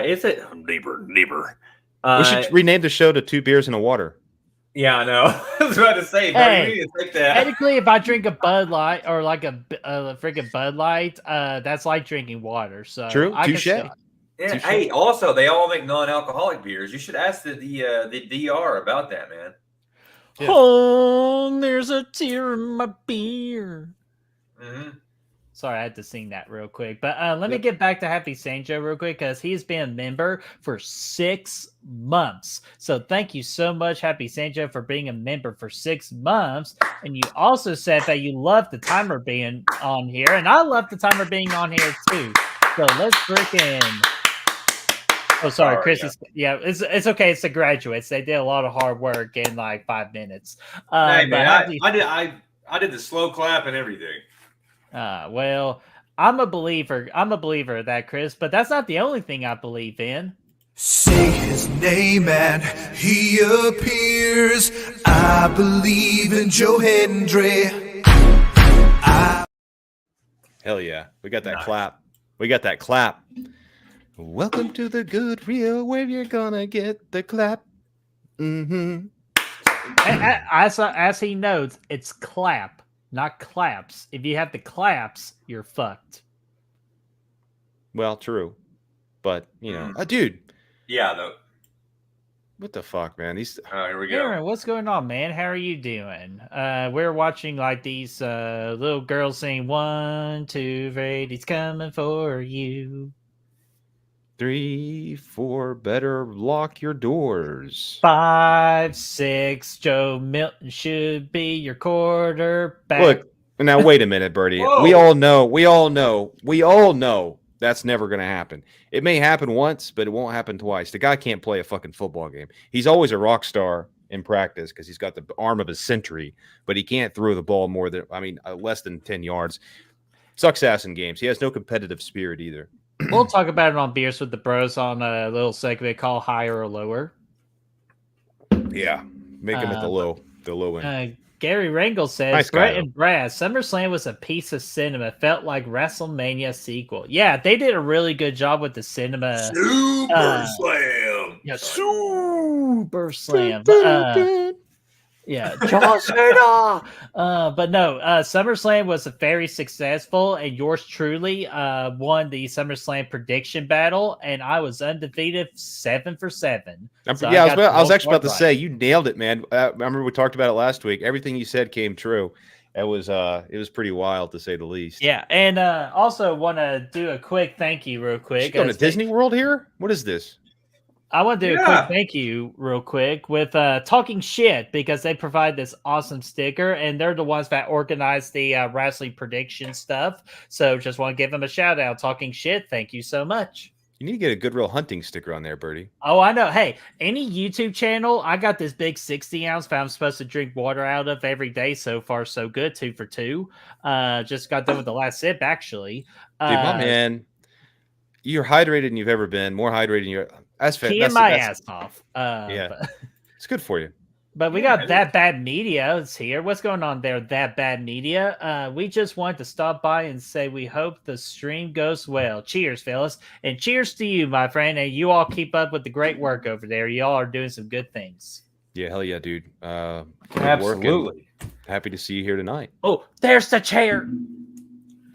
to. Is it deeper? We should rename the show to 2 Beers and a Water. Yeah, I know. I was about to say, Birdie, Hey, we need to take that. Technically, if I drink a Bud Light or like a freaking Bud Light, that's like drinking water. So True. I can Touche. still- Yeah. Touche. Hey, also, they all make non-alcoholic beers. You should ask the DR about that, man. Yeah. Oh, there's a tear in my beer. Mm-hmm. Sorry, I had to sing that real quick. But let me Yep. get back to Happy Sanjo real quick because he's been a member for 6 months. So thank you so much, Happy Sanjo, for being a member for 6 months. And you also said that you love the timer being on here. And I love the timer being on here too. So let's freaking... Oh, sorry, Sorry, Chris. Yeah, it's okay. It's the graduates. They did a lot of hard work in like 5 minutes. Hey, But man, Happy... I did the slow clap and everything. Well, I'm a believer. I'm a believer of that, Chris, but that's not the only thing I believe in. Say his name and he appears. I believe in Joe Hendry. Hell yeah. We got that Nice. clap. We got that clap. Welcome to the good reel where you're gonna get the clap. Mm-hmm. As he knows, it's clap, not claps. If you have the claps, you're fucked. Well, true. But, dude, Yeah, though. what the fuck, man? These Here we go. Aaron, what's going on, man? How are you doing? We're watching like these little girls saying 1, 2, Freddy's coming for you. 3, 4, better lock your doors. 5, 6, Joe Milton should be your quarterback. Look, now wait a minute, Bertie. Whoa. We all know that's never going to happen. It may happen once, but it won't happen twice. The guy can't play a fucking football game. He's always a rock star in practice because he's got the arm of a century, but he can't throw the ball less than 10 yards. Sucks ass in games. He has no competitive spirit either. We'll talk about it on Beers with the Bros on a little segment called Higher or Lower. Yeah, make him at the low end. Gary Rangel says, Nice guy, Brett though. and Brad, SummerSlam was a piece of cinema. Felt like WrestleMania sequel. Yeah, they did a really good job with the cinema. Super Slam. Yeah, Super Slam. Yeah, John Cena. But no, SummerSlam was very successful, and yours truly won the SummerSlam prediction battle, and I was undefeated 7 for 7. So I was actually about to right. say you nailed it, man. I remember we talked about it last week. Everything you said came true. It was pretty wild to say the least. Yeah, and also want to do a quick thank you real quick. Going to Disney World here? What is this? I want to do a quick thank you real quick with Talking Shit because they provide this awesome sticker and they're the ones that organize the wrestling prediction stuff. So just want to give them a shout out. Talking Shit, thank you so much. You need to get a Good Real Hunting sticker on there, Bertie. Oh, I know. Hey, any YouTube channel, I got this big 60-ounce that I'm supposed to drink water out of every day. So far, so good. 2 for 2. Just got done with the last sip, actually. Dude, my man, you're hydrated than you've ever been. More hydrated than you're... That's Peeing my ass off. Yeah, But, it's good for you. but we got That Bad Media is here. What's going on there, That Bad Media? We just wanted to stop by and say we hope the stream goes well. Cheers, fellas. And cheers to you, my friend. And you all keep up with the great work over there. Y'all are doing some good things. Yeah, hell yeah, dude. Absolutely. Happy to see you here tonight. Oh, there's the chair.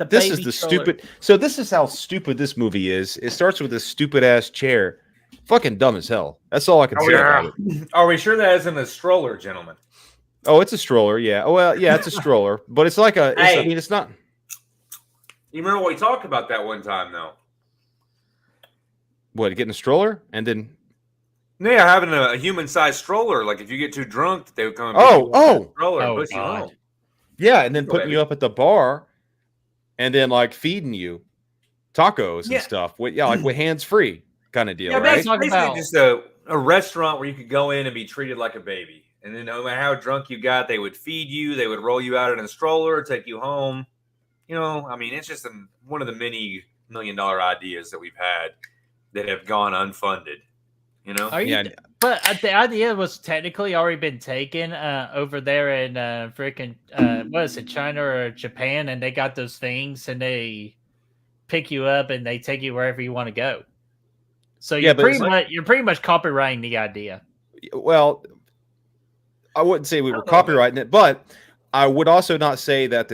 This is the stupid... So this is how stupid this movie is. It starts with this stupid-ass chair. Fucking dumb as hell. That's all I can say about it. Are we sure that isn't a stroller, gentlemen? Oh, it's a stroller. Yeah. Oh, well, yeah, it's a stroller, but it's like a. Hey. I mean, it's not. You remember we talked about that one time, though? What, getting a stroller and then? Yeah, having a human-sized stroller. Like if you get too drunk, they would come. And stroller and push you home. Yeah, and then putting you up at the bar, and then like feeding you tacos and stuff. With like with hands free kind of deal, Yeah, right? basically just a restaurant where you could go in and be treated like a baby. And then no matter how drunk you got, they would feed you. They would roll you out in a stroller, take you home. You know, I mean, it's just one of the many $1 million ideas that we've had that have gone unfunded. You know? But the idea was technically already been taken over there in freaking, what is it, China or Japan? And they got those things and they pick you up and they take you wherever you want to go. So you're pretty much copywriting the idea. Well, I wouldn't say we were copywriting it, but I would also not say that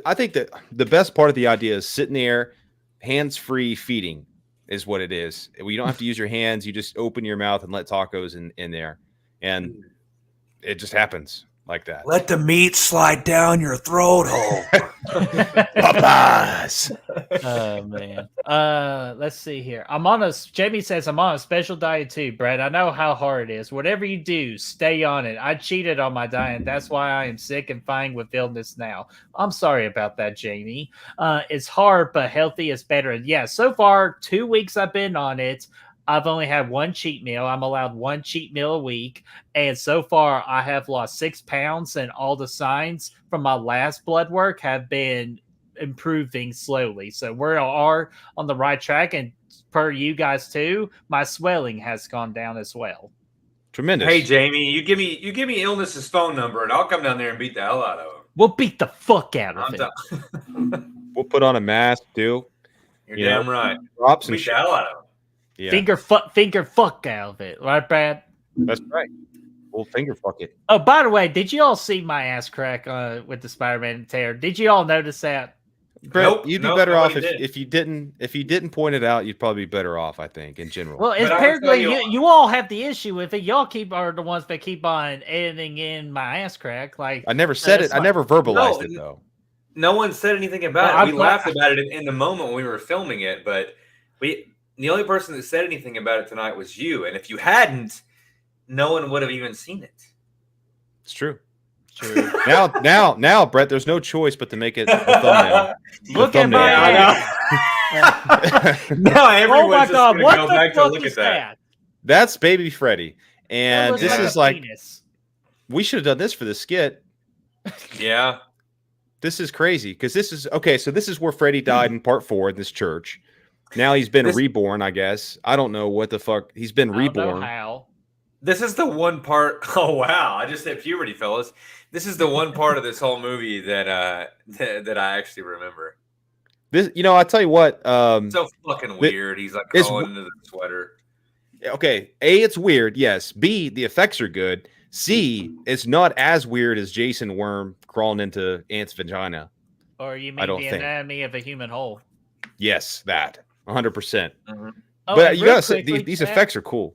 I think that the best part of the idea is sitting there, hands-free feeding. is what it is. You don't have to use your hands. You just open your mouth and let tacos in there. And it just happens like that. Let the meat slide down your throat hole. Popeyes. Oh man. Let's see here. Jamie says I'm on a special diet too, Brad. I know how hard it is. Whatever you do, stay on it. I cheated on my diet. That's why I am sick and fine with illness now. I'm sorry about that, Jamie. It's hard, but healthy is better. And yeah, so far 2 weeks I've been on it. I've only had one cheat meal. I'm allowed one cheat meal a week. And so far, I have lost 6 pounds, and all the signs from my last blood work have been improving slowly. So we are on the right track. And per you guys too, my swelling has gone down as well. Tremendous. Hey, Jamie, you give me Illness's phone number, and I'll come down there and beat the hell out of him. We'll beat the fuck out of it. We'll put on a mask too. You're damn right. Props and Beat the hell out of him. Yeah. Finger fuck out of it, right, Brad? That's right. We'll finger fuck it. Oh, by the way, did you all see my ass crack with the Spider-Man tear? Did you all notice that? Brett, you'd be better off if you didn't point it out. You'd probably be better off, I think, in general. Well, apparently you all have the issue with it. Y'all are the ones that keep on editing in my ass crack. Like I never said it. I never verbalized it though. No one said anything about it. We laughed about it in the moment when we were filming it, but the only person that said anything about it tonight was you. And if you hadn't, no one would have even seen it. It's true. True. now, Brett, there's no choice but to make it a thumbnail. Look at my now everyone's oh my God, just what go the back fuck to look is at that. That's baby Freddy. And this is like penis. We should have done this for the skit. Yeah. This is crazy because this is okay. So this is where Freddy died in part 4 in this church. Now he's been reborn, I guess. I don't know what the fuck. He's been reborn. I don't know how. This is the one part. Oh wow! I just hit puberty, fellas. This is the one part of this whole movie that that I actually remember. This, I tell you what. So fucking weird. He's like crawling into the sweater. Okay, A, it's weird. Yes. B, the effects are good. C, it's not as weird as Jason Worm crawling into Ant's vagina. Or you mean the anatomy of a human hole? Yes, that 100%. Mm-hmm. But you gotta say these effects are cool.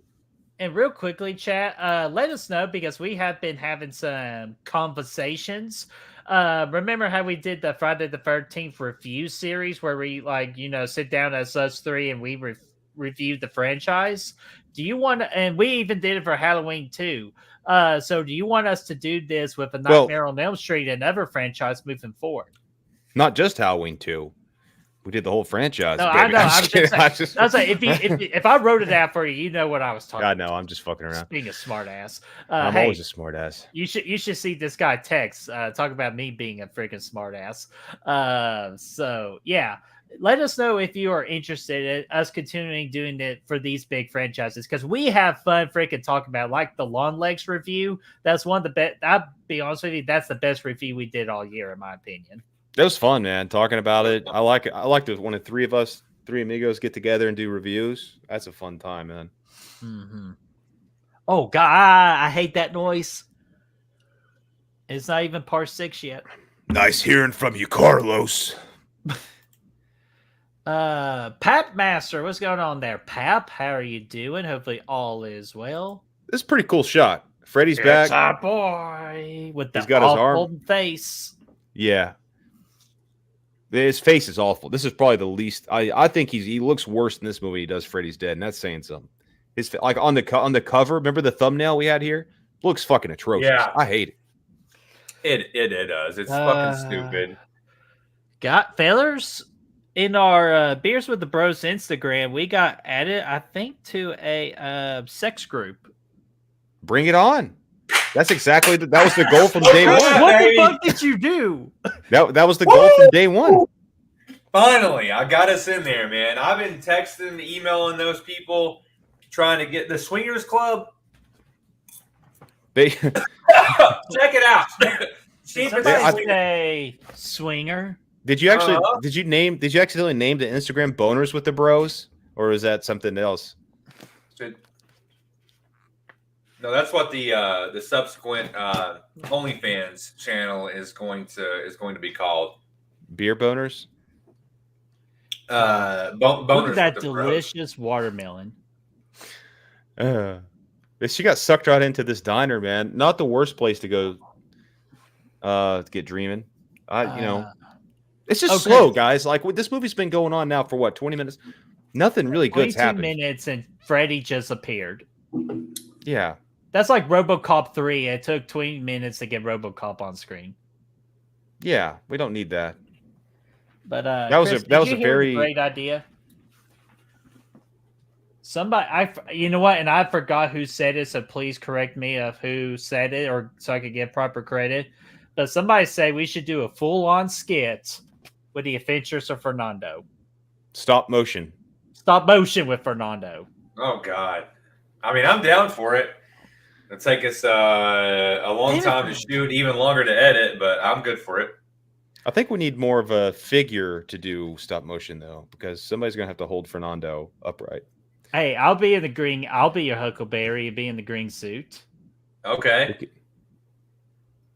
And real quickly, chat, let us know because we have been having some conversations. Remember how we did the Friday the 13th review series where we sit down as us three and we reviewed the franchise? Do you want to, and we even did it for Halloween too. So do you want us to do this with a Nightmare on Elm Street and other franchise moving forward? Not just Halloween 2. We did the whole franchise. No, I know. I was like, if I wrote it out for you, you know what I was talking about. I know. I'm just fucking around. Being a smart ass. I'm always a smart ass. You should see this guy text. Talk about me being a freaking smart ass. So yeah, let us know if you are interested in us continuing doing it for these big franchises because we have fun freaking talking about like the Long Legs review. That's one of the best. I'll be honest with you, that's the best review we did all year, in my opinion. That was fun, man. Talking about it. I like it. I like it when the three amigos get together and do reviews. That's a fun time, man. Mm-hmm. Oh God, I hate that noise. It's not even part 6 yet. Nice hearing from you, Carlos. Pap Master, what's going on there? Pap, how are you doing? Hopefully all is well. This is a pretty cool shot. Freddy's back. It's our boy with the He's got his arm. Face. Yeah. His face is awful. This is probably the least. I think he looks worse in this movie than he does Freddy's Dead, and that's saying something. His like on the cover. Remember the thumbnail we had here? Looks fucking atrocious. Yeah. I hate it. It does. It's fucking stupid. Got fellers in our Beers with the Bros Instagram. We got added, I think, to a sex group. Bring it on. That's exactly that was the goal from day one. What the fuck did you do? That was the goal from day one. Finally, I got us in there, man. I've been texting, emailing those people, trying to get the Swingers Club. Check it out. Say swinger. Did you actually? Did you accidentally name the Instagram Boners with the Bros, or is that something else? No, that's what the subsequent OnlyFans channel is going to be called. Beer Boners. boners Look at with that the delicious watermelon. She got sucked right into this diner, man. Not the worst place to go to get dreaming. It's just slow, guys. Like this movie's been going on now for what, 20 minutes? Nothing really good's 22 happened. minutes and Freddy just appeared. Yeah. That's like RoboCop 3. It took 20 minutes to get RoboCop on screen. Yeah, we don't need that. But that was Chris, a did you hear the great idea. Somebody, you know what? And I forgot who said it, so please correct me of who said it, or so I could get proper credit. But somebody say we should do a full-on skit with the Adventures of Fernando. Stop motion with Fernando. Oh God! I mean, I'm down for it. It'll take us a long time to shoot, even longer to edit, but I'm good for it. I think we need more of a figure to do stop motion though, because somebody's gonna have to hold Fernando upright. Hey, I'll be in the green. I'll be your Huckleberry and be in the green suit. Okay.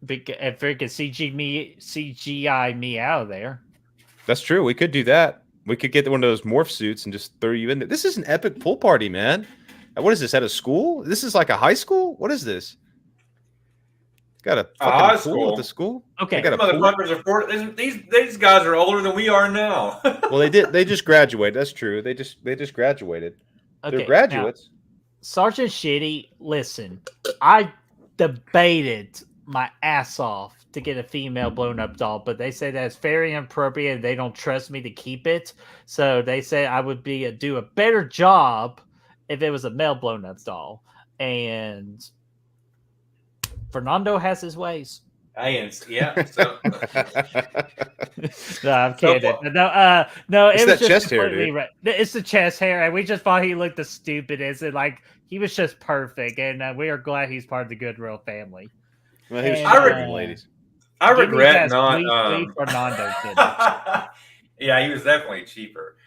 If we can CGI me out of there. That's true. We could do that. We could get one of those morph suits and just throw you in there. This is an epic pool party, man. What is this, at a school? This is like a high school? What is this? Got a fucking pool at the school? Okay. These guys are older than we are now. Well, they just graduated. That's true. They just graduated. Okay, they're graduates. Now, Sergeant Shitty, listen. I debated my ass off to get a female blown up doll, but they say that's very inappropriate and they don't trust me to keep it. So they say I would do a better job if it was a male blown up doll. And Fernando has his ways. Yeah. So. No, I'm kidding. No, it's it was that just chest hair, dude. right. It's the chest hair, and we just thought he looked the stupidest, and like he was just perfect, and we are glad he's part of the Goodwill family. Well, he was ladies. I regret not. Fernando did Yeah, he was definitely cheaper.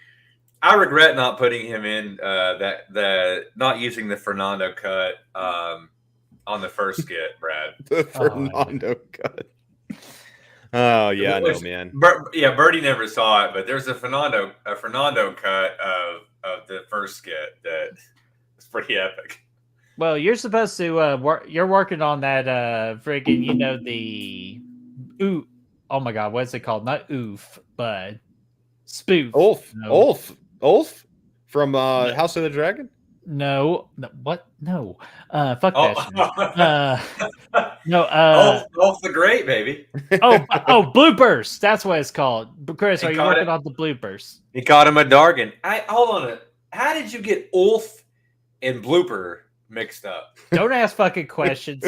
I regret not putting him in not using the Fernando cut on the first skit, Brad. The Fernando cut. Oh yeah, I know, man. Birdie never saw it, but there's a Fernando cut of the first skit that is pretty epic. Well, you're supposed to you're working on that friggin', the oh my god, what's it called? Not oof, but spoof. Ulf from House of the Dragon? No, what? No. Fuck that shit. No, Ulf the Great, baby. bloopers. That's what it's called. Chris, are you working on the bloopers? He caught him a Dargan. Hold on. How did you get Ulf and blooper mixed up? Don't ask fucking questions.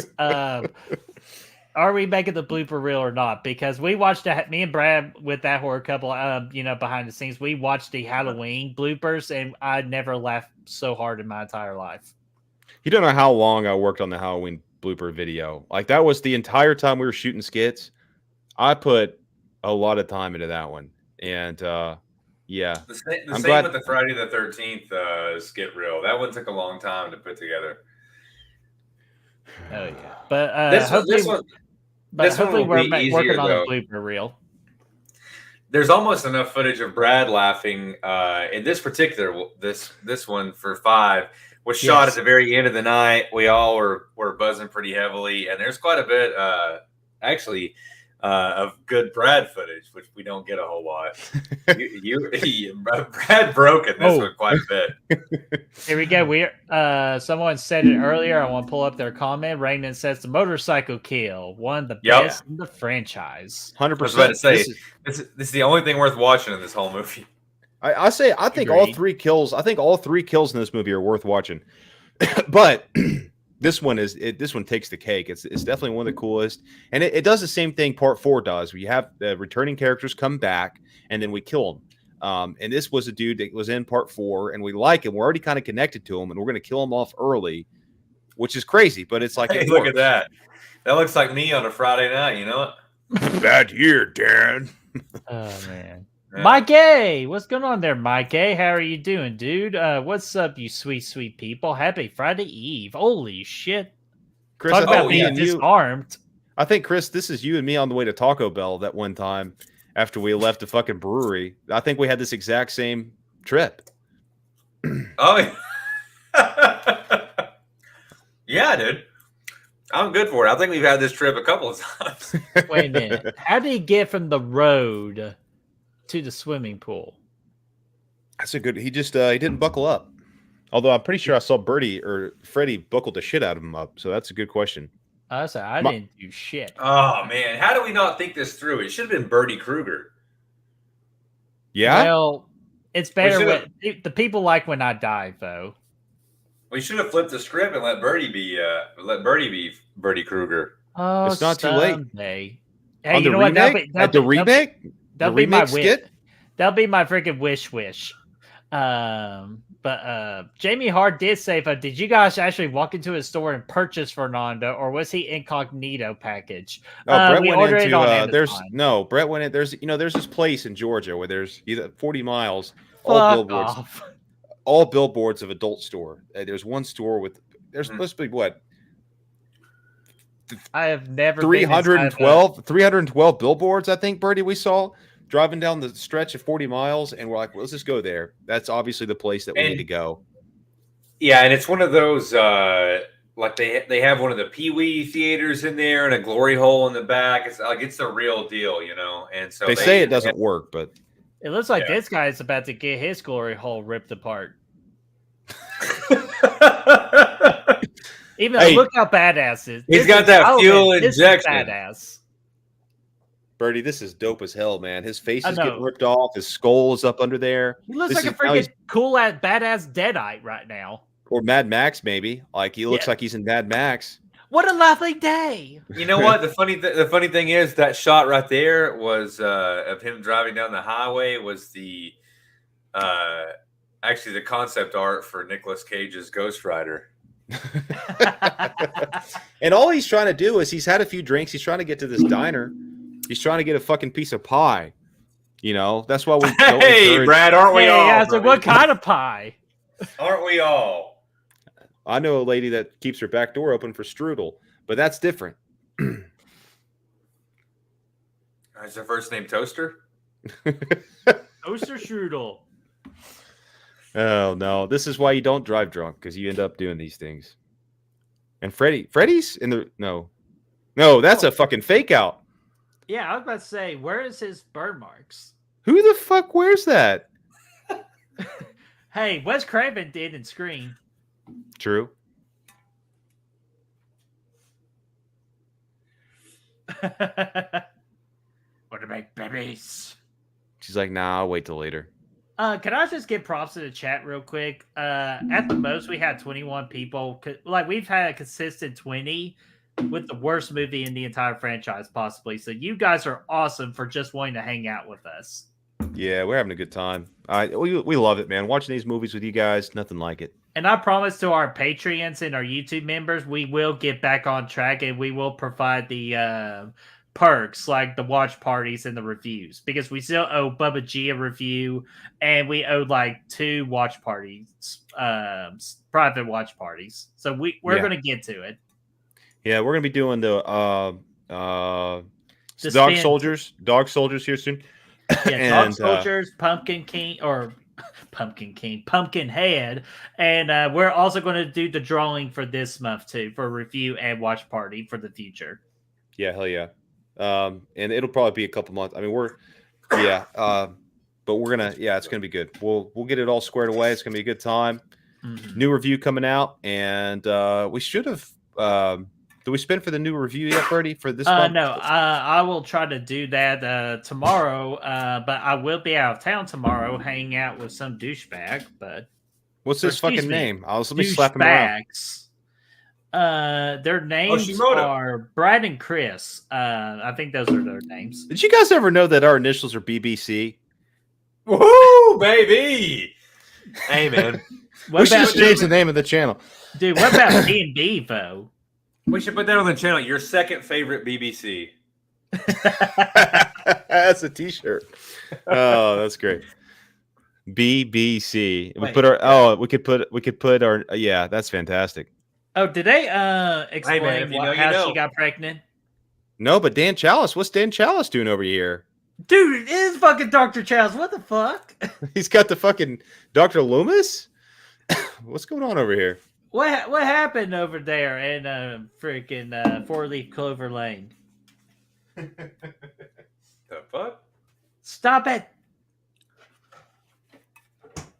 Are we making the blooper reel or not? Because we watched me and Brad with that horror couple, behind the scenes, we watched the Halloween bloopers, and I never laughed so hard in my entire life. You don't know how long I worked on the Halloween blooper video. Like that was the entire time we were shooting skits. I put a lot of time into that one, and yeah. The same with the Friday the 13th skit reel. That one took a long time to put together. Oh yeah, but hopefully we're working on the blooper reel. There's almost enough footage of Brad laughing in this particular this one for 5 was shot at the very end of the night. We all were buzzing pretty heavily, and there's quite a bit of good Brad footage, which we don't get a whole lot. Brad broke in this one quite a bit. Here we go. Someone said it earlier. I want to pull up their comment. Raymond says the motorcycle kill, one of the best in the franchise. 100%. I was about to say this is the only thing worth watching in this whole movie. I think all 3 kills. I think all 3 kills in this movie are worth watching, but this one takes the cake. It's definitely one of the coolest, and it does the same thing Part 4 does. We have the returning characters come back, and then we kill them. And this was a dude that was in Part 4, and we like him. We're already kind of connected to him, and we're going to kill him off early, which is crazy. But it's like, hey, look at that. That looks like me on a Friday night. You know what? Bad year, Dad. Oh man. Yeah. Mike A, what's going on there, Mike A? How are you doing, dude? What's up, you sweet people? Happy Friday Eve. Holy shit. Chris, talk about being disarmed. I think, Chris, this is you and me on the way to Taco Bell that one time after we left the fucking brewery. I think we had this exact same trip. Oh, yeah, dude. I'm good for it. I think we've had this trip a couple of times. Wait a minute. How did he get from the road to the swimming pool? That's a good. He just he didn't buckle up. Although I'm pretty sure I saw Birdie or Freddy buckled the shit out of him up. So that's a good question. I didn't do shit. Oh man, how do we not think this through? It should have been Birdie Krueger. Yeah. Well, it's better when the people like when I die, though. We should have flipped the script and let Birdie be Birdie Krueger. Oh, it's not too late. Hey, on you know what? The remake? That'll be my wish. That'll be my freaking wish. But Jamie Hart did say, "But did you guys actually walk into a store and purchase Fernando, or was he incognito package?" Brett we went into Brett went in. There's this place in Georgia where there's either 40 miles, all billboards of adult store. There's one store with supposed to be what? I have never 312 billboards. I think Birdie we saw driving down the stretch of 40 miles, and we're like, well, let's just go there. That's obviously the place that we need to go. Yeah, and it's one of those like they have one of the Pee Wee theaters in there and a glory hole in the back. It's like it's the real deal, you know. And so they say it doesn't work, but it looks like this guy is about to get his glory hole ripped apart. Even though look how badass it is. He's got that fuel injection. Badass. Birdie, this is dope as hell, man. His face is getting ripped off. His skull is up under there. He looks like a freaking cool, badass Deadite right now. Or Mad Max, maybe. Like he looks like he's in Mad Max. What a lovely day! You know what? The funny thing is that shot right there was of him driving down the highway was the actually the concept art for Nicolas Cage's Ghost Rider. And all he's trying to do is he's had a few drinks. He's trying to get to this diner. He's trying to get a fucking piece of pie. You know, that's why we. Hey, Brad, aren't we all? Yeah, so what kind of pie? Aren't we all? I know a lady that keeps her back door open for strudel, but that's different. Is her first name Toaster? Toaster strudel. Oh no! This is why you don't drive drunk, because you end up doing these things. And Freddy's in the no, that's a fucking fake out. Yeah, I was about to say, where is his burn marks? Who the fuck wears that? Hey, Wes Craven did in Scream. True. Want to make babies? She's like, nah, I'll wait till later. Can I just give props to the chat real quick? At the most, we had 21 people. Like, we've had a consistent 20 with the worst movie in the entire franchise, possibly. So you guys are awesome for just wanting to hang out with us. Yeah, we're having a good time. We love it, man. Watching these movies with you guys, nothing like it. And I promise to our Patreons and our YouTube members, we will get back on track and we will provide the perks like the watch parties and the reviews, because we still owe Bubba G a review and we owe like 2 watch parties, private watch parties. So we're going to get to it. Yeah, we're going to be doing the Dog Soldiers here soon. Yeah, Dog Soldiers, Pumpkinhead, and we're also going to do the drawing for this month too, for review and watch party for the future. Yeah, hell yeah. And it'll probably be a couple months. I mean, but we're gonna, it's gonna be good. We'll get it all squared away. It's gonna be a good time. Mm-hmm. New review coming out, and we should have. Do we spend for the new review yet, Birdie? For this month? No, I will try to do that tomorrow. But I will be out of town tomorrow, hanging out with some douchebag. But what's his fucking name? Let me slap him around. Their names are Brad and Chris. I think those are their names. Did you guys ever know that our initials are BBC? Woo, baby! Hey, man. We should just change the name of the channel. Dude, what about D&D, though? We should put that on the channel. Your second favorite BBC. That's a T-shirt. Oh, that's great. BBC. We put our. We could put our. Yeah, that's fantastic. Oh, did they explain how she got pregnant? No, but Dan Chalice. What's Dan Chalice doing over here? Dude, it is fucking Dr. Childs. What the fuck? He's got the fucking Dr. Loomis? What's going on over here? What happened over there in freaking 4-leaf clover lane? The fuck? Stop it!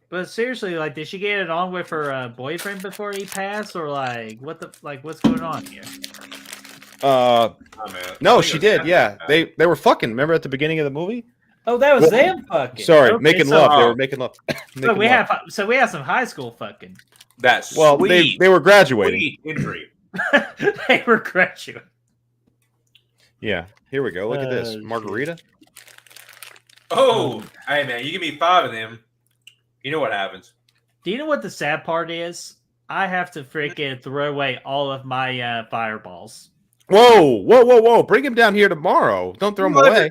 But seriously, like, did she get it on with her boyfriend before he passed, or what's going on here? No, she did. Yeah, they were fucking. Remember at the beginning of the movie? Oh, that was them fucking. Sorry, Okay, making love. They were making love. So we have some high school fucking. That's well, sweet. they were graduating. Sweet injury. They were graduating. Yeah, here we go. Look at this margarita. Oh, hey man, you give me 5 of them. You know what happens? Do you know what the sad part is? I have to freaking throw away all of my fireballs. Whoa! Bring him down here tomorrow. Don't throw him away.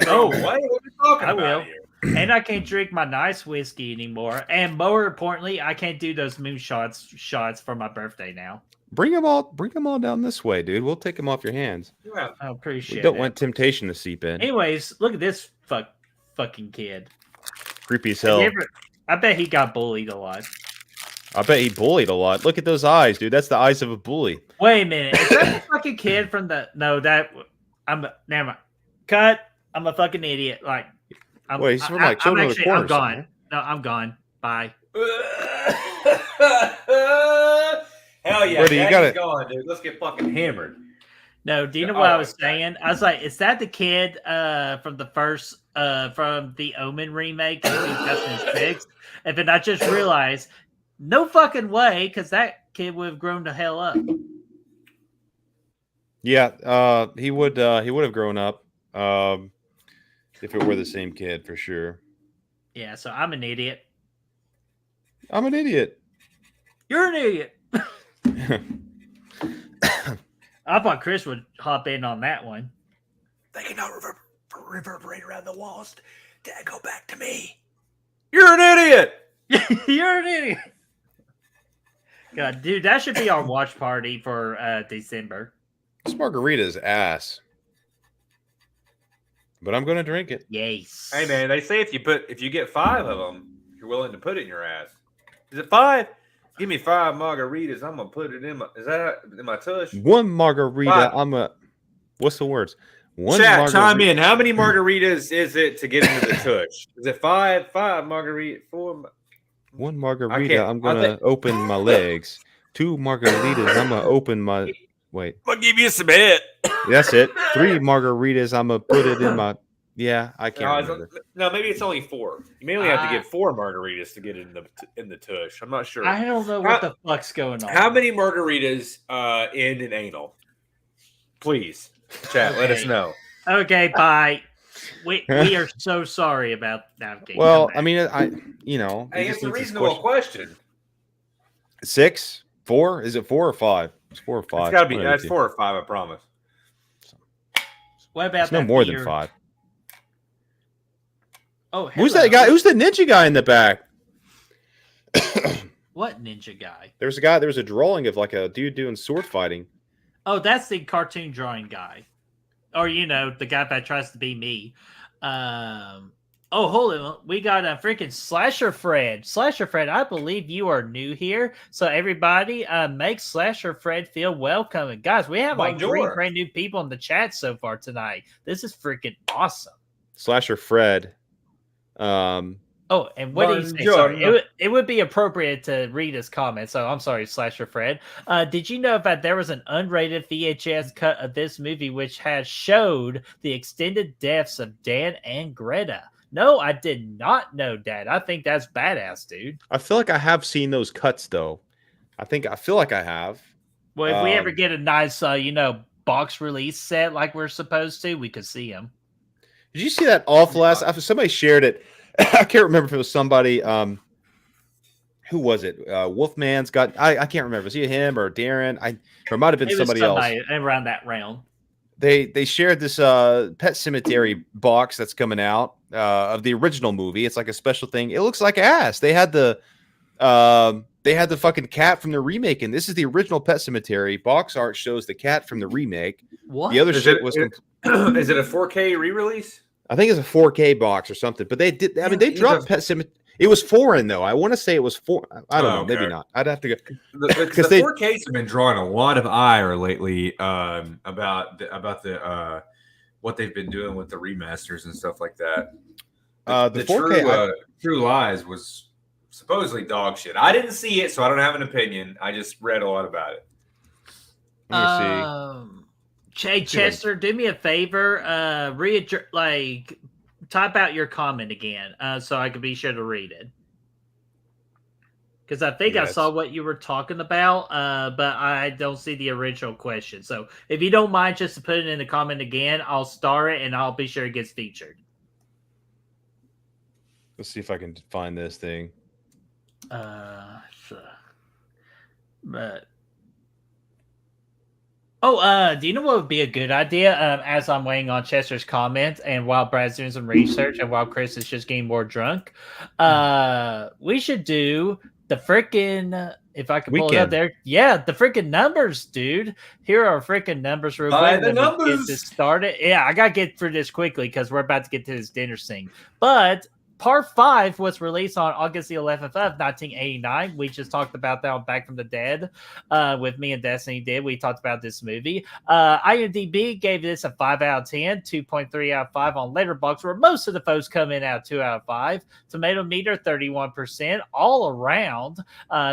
Oh, what are you talking I about will. here? And I can't drink my nice whiskey anymore. And more importantly, I can't do those moon shots for my birthday now. Bring them all down this way, dude. We'll take them off your hands. Yeah. I appreciate We don't it. want temptation to seep in. Anyways, look at this fucking kid. Creepy as hell. I bet he got bullied a lot. I bet he bullied a lot. Look at those eyes, dude. That's the eyes of a bully. Wait a minute. Is that the fucking kid from the... No, never mind. Cut. I'm a fucking idiot. Like, Wait, he's from like Children of the Corn. I'm gone. No, I'm gone. Bye. Hell yeah, Freddy, you gotta- going, dude. Let's get fucking hammered. No, do you know what I was saying? I was like, is that the kid from the first from the Omen remake in 2006? And then I just realized, no fucking way, because that kid would have grown the hell up. Yeah, he would have grown up if it were the same kid for sure. Yeah, so I'm an idiot. I'm an idiot. You're an idiot. I thought Chris would hop in on that one. They cannot reverberate around the walls to echo back to me. You're an idiot. You're an idiot. God, dude, that should be our watch party for December. This margarita is ass, but I'm gonna drink it. Yes. Hey man, they say if you get 5 of them, you're willing to put it in your ass. Is it 5? Give me 5 margaritas. I'm gonna put it in my. Is that in my tush? One margarita. Five. What's the words? One Chat, margarita. chime in. How many margaritas is it to get into the tush? Is it 5? 5 margarita. 4. One margarita. I'm gonna open my legs. 2 margaritas. I'm gonna open my. Wait. I'll give you some head. That's it. 3 margaritas. I'm gonna put it in my. Yeah, I can't remember. No, maybe it's only 4. You may only have to get 4 margaritas to get it in the tush. I'm not sure. I don't know what the fuck's going on. How many margaritas end in anal? Please, chat. Let us know. Okay, bye. We are so sorry about that. Well, I mean, Hey, it's a reasonable question. 6, 4. Is it 4 or 5? It's 4 or 5. It's got to be. That's 4 or 5. I promise. What about it's no that more beer? than 5. Oh, who's that guy? Who's the ninja guy in the back? What ninja guy? There's a guy. There's a drawing of like a dude doing sword fighting. Oh, that's the cartoon drawing guy, or the guy that tries to be me. Oh, hold on. We got a freaking Slasher Fred. Slasher Fred, I believe you are new here, so everybody, make Slasher Fred feel welcome. And guys, we have like 3 brand new people in the chat so far tonight. This is freaking awesome. Slasher Fred. Oh, and what did he say? Sorry, it would be appropriate to read his comment, so I'm sorry, Slasher Fred. Did you know that there was an unrated VHS cut of this movie which has showed the extended deaths of Dan and Greta? No, I did not know that. I think that's badass, dude. I feel like I have seen those cuts, though. I feel like I have. Well, if we ever get a nice, box release set like we're supposed to, we could see them. Did you see that awful ass? Somebody shared it. I can't remember if it was somebody. Who was it? Wolfman's got. I can't remember. Was he him or Darren? Or it might have been somebody else. Around that realm. They shared this Pet Cemetery box that's coming out of the original movie. It's like a special thing. It looks like ass. They had the fucking cat from the remake, and this is the original Pet Cemetery box art. Shows the cat from the remake. What? The other shit was. Is it a 4K re-release? I think it's a 4K box or something. But they did. I mean, they dropped Pet Sematary. It was foreign though. I want to say it was four. I don't know. okay. Maybe not. I'd have to go because the 4Ks have been drawing a lot of ire lately about the what they've been doing with the remasters and stuff like that. The 4K True Lies was supposedly dog shit. I didn't see it, so I don't have an opinion. I just read a lot about it. Let me see. Chester, do me a favor. Type out your comment again, so I can be sure to read it. Because I think I saw what you were talking about, but I don't see the original question. So if you don't mind, just to put it in the comment again, I'll star it and I'll be sure it gets featured. Let's see if I can find this thing. Do you know what would be a good idea? As I'm waiting on Chester's comment, and while Brad's doing some research, and while Chris is just getting more drunk, we should do the freaking. If I can pull it up there, yeah, the freaking numbers, dude. Here are freaking numbers real quick. The numbers. Get this started. Yeah, I gotta get through this quickly because we're about to get to this dinner scene, but. Part 5 was released on August the 11th of 1989. We just talked about that on Back from the Dead with me and Destiny did. We talked about this movie. IMDb gave this a 5 out of 10, 2.3 out of 5 on Letterboxd, where most of the folks come in out 2 out of 5. Tomato meter, 31%, all around.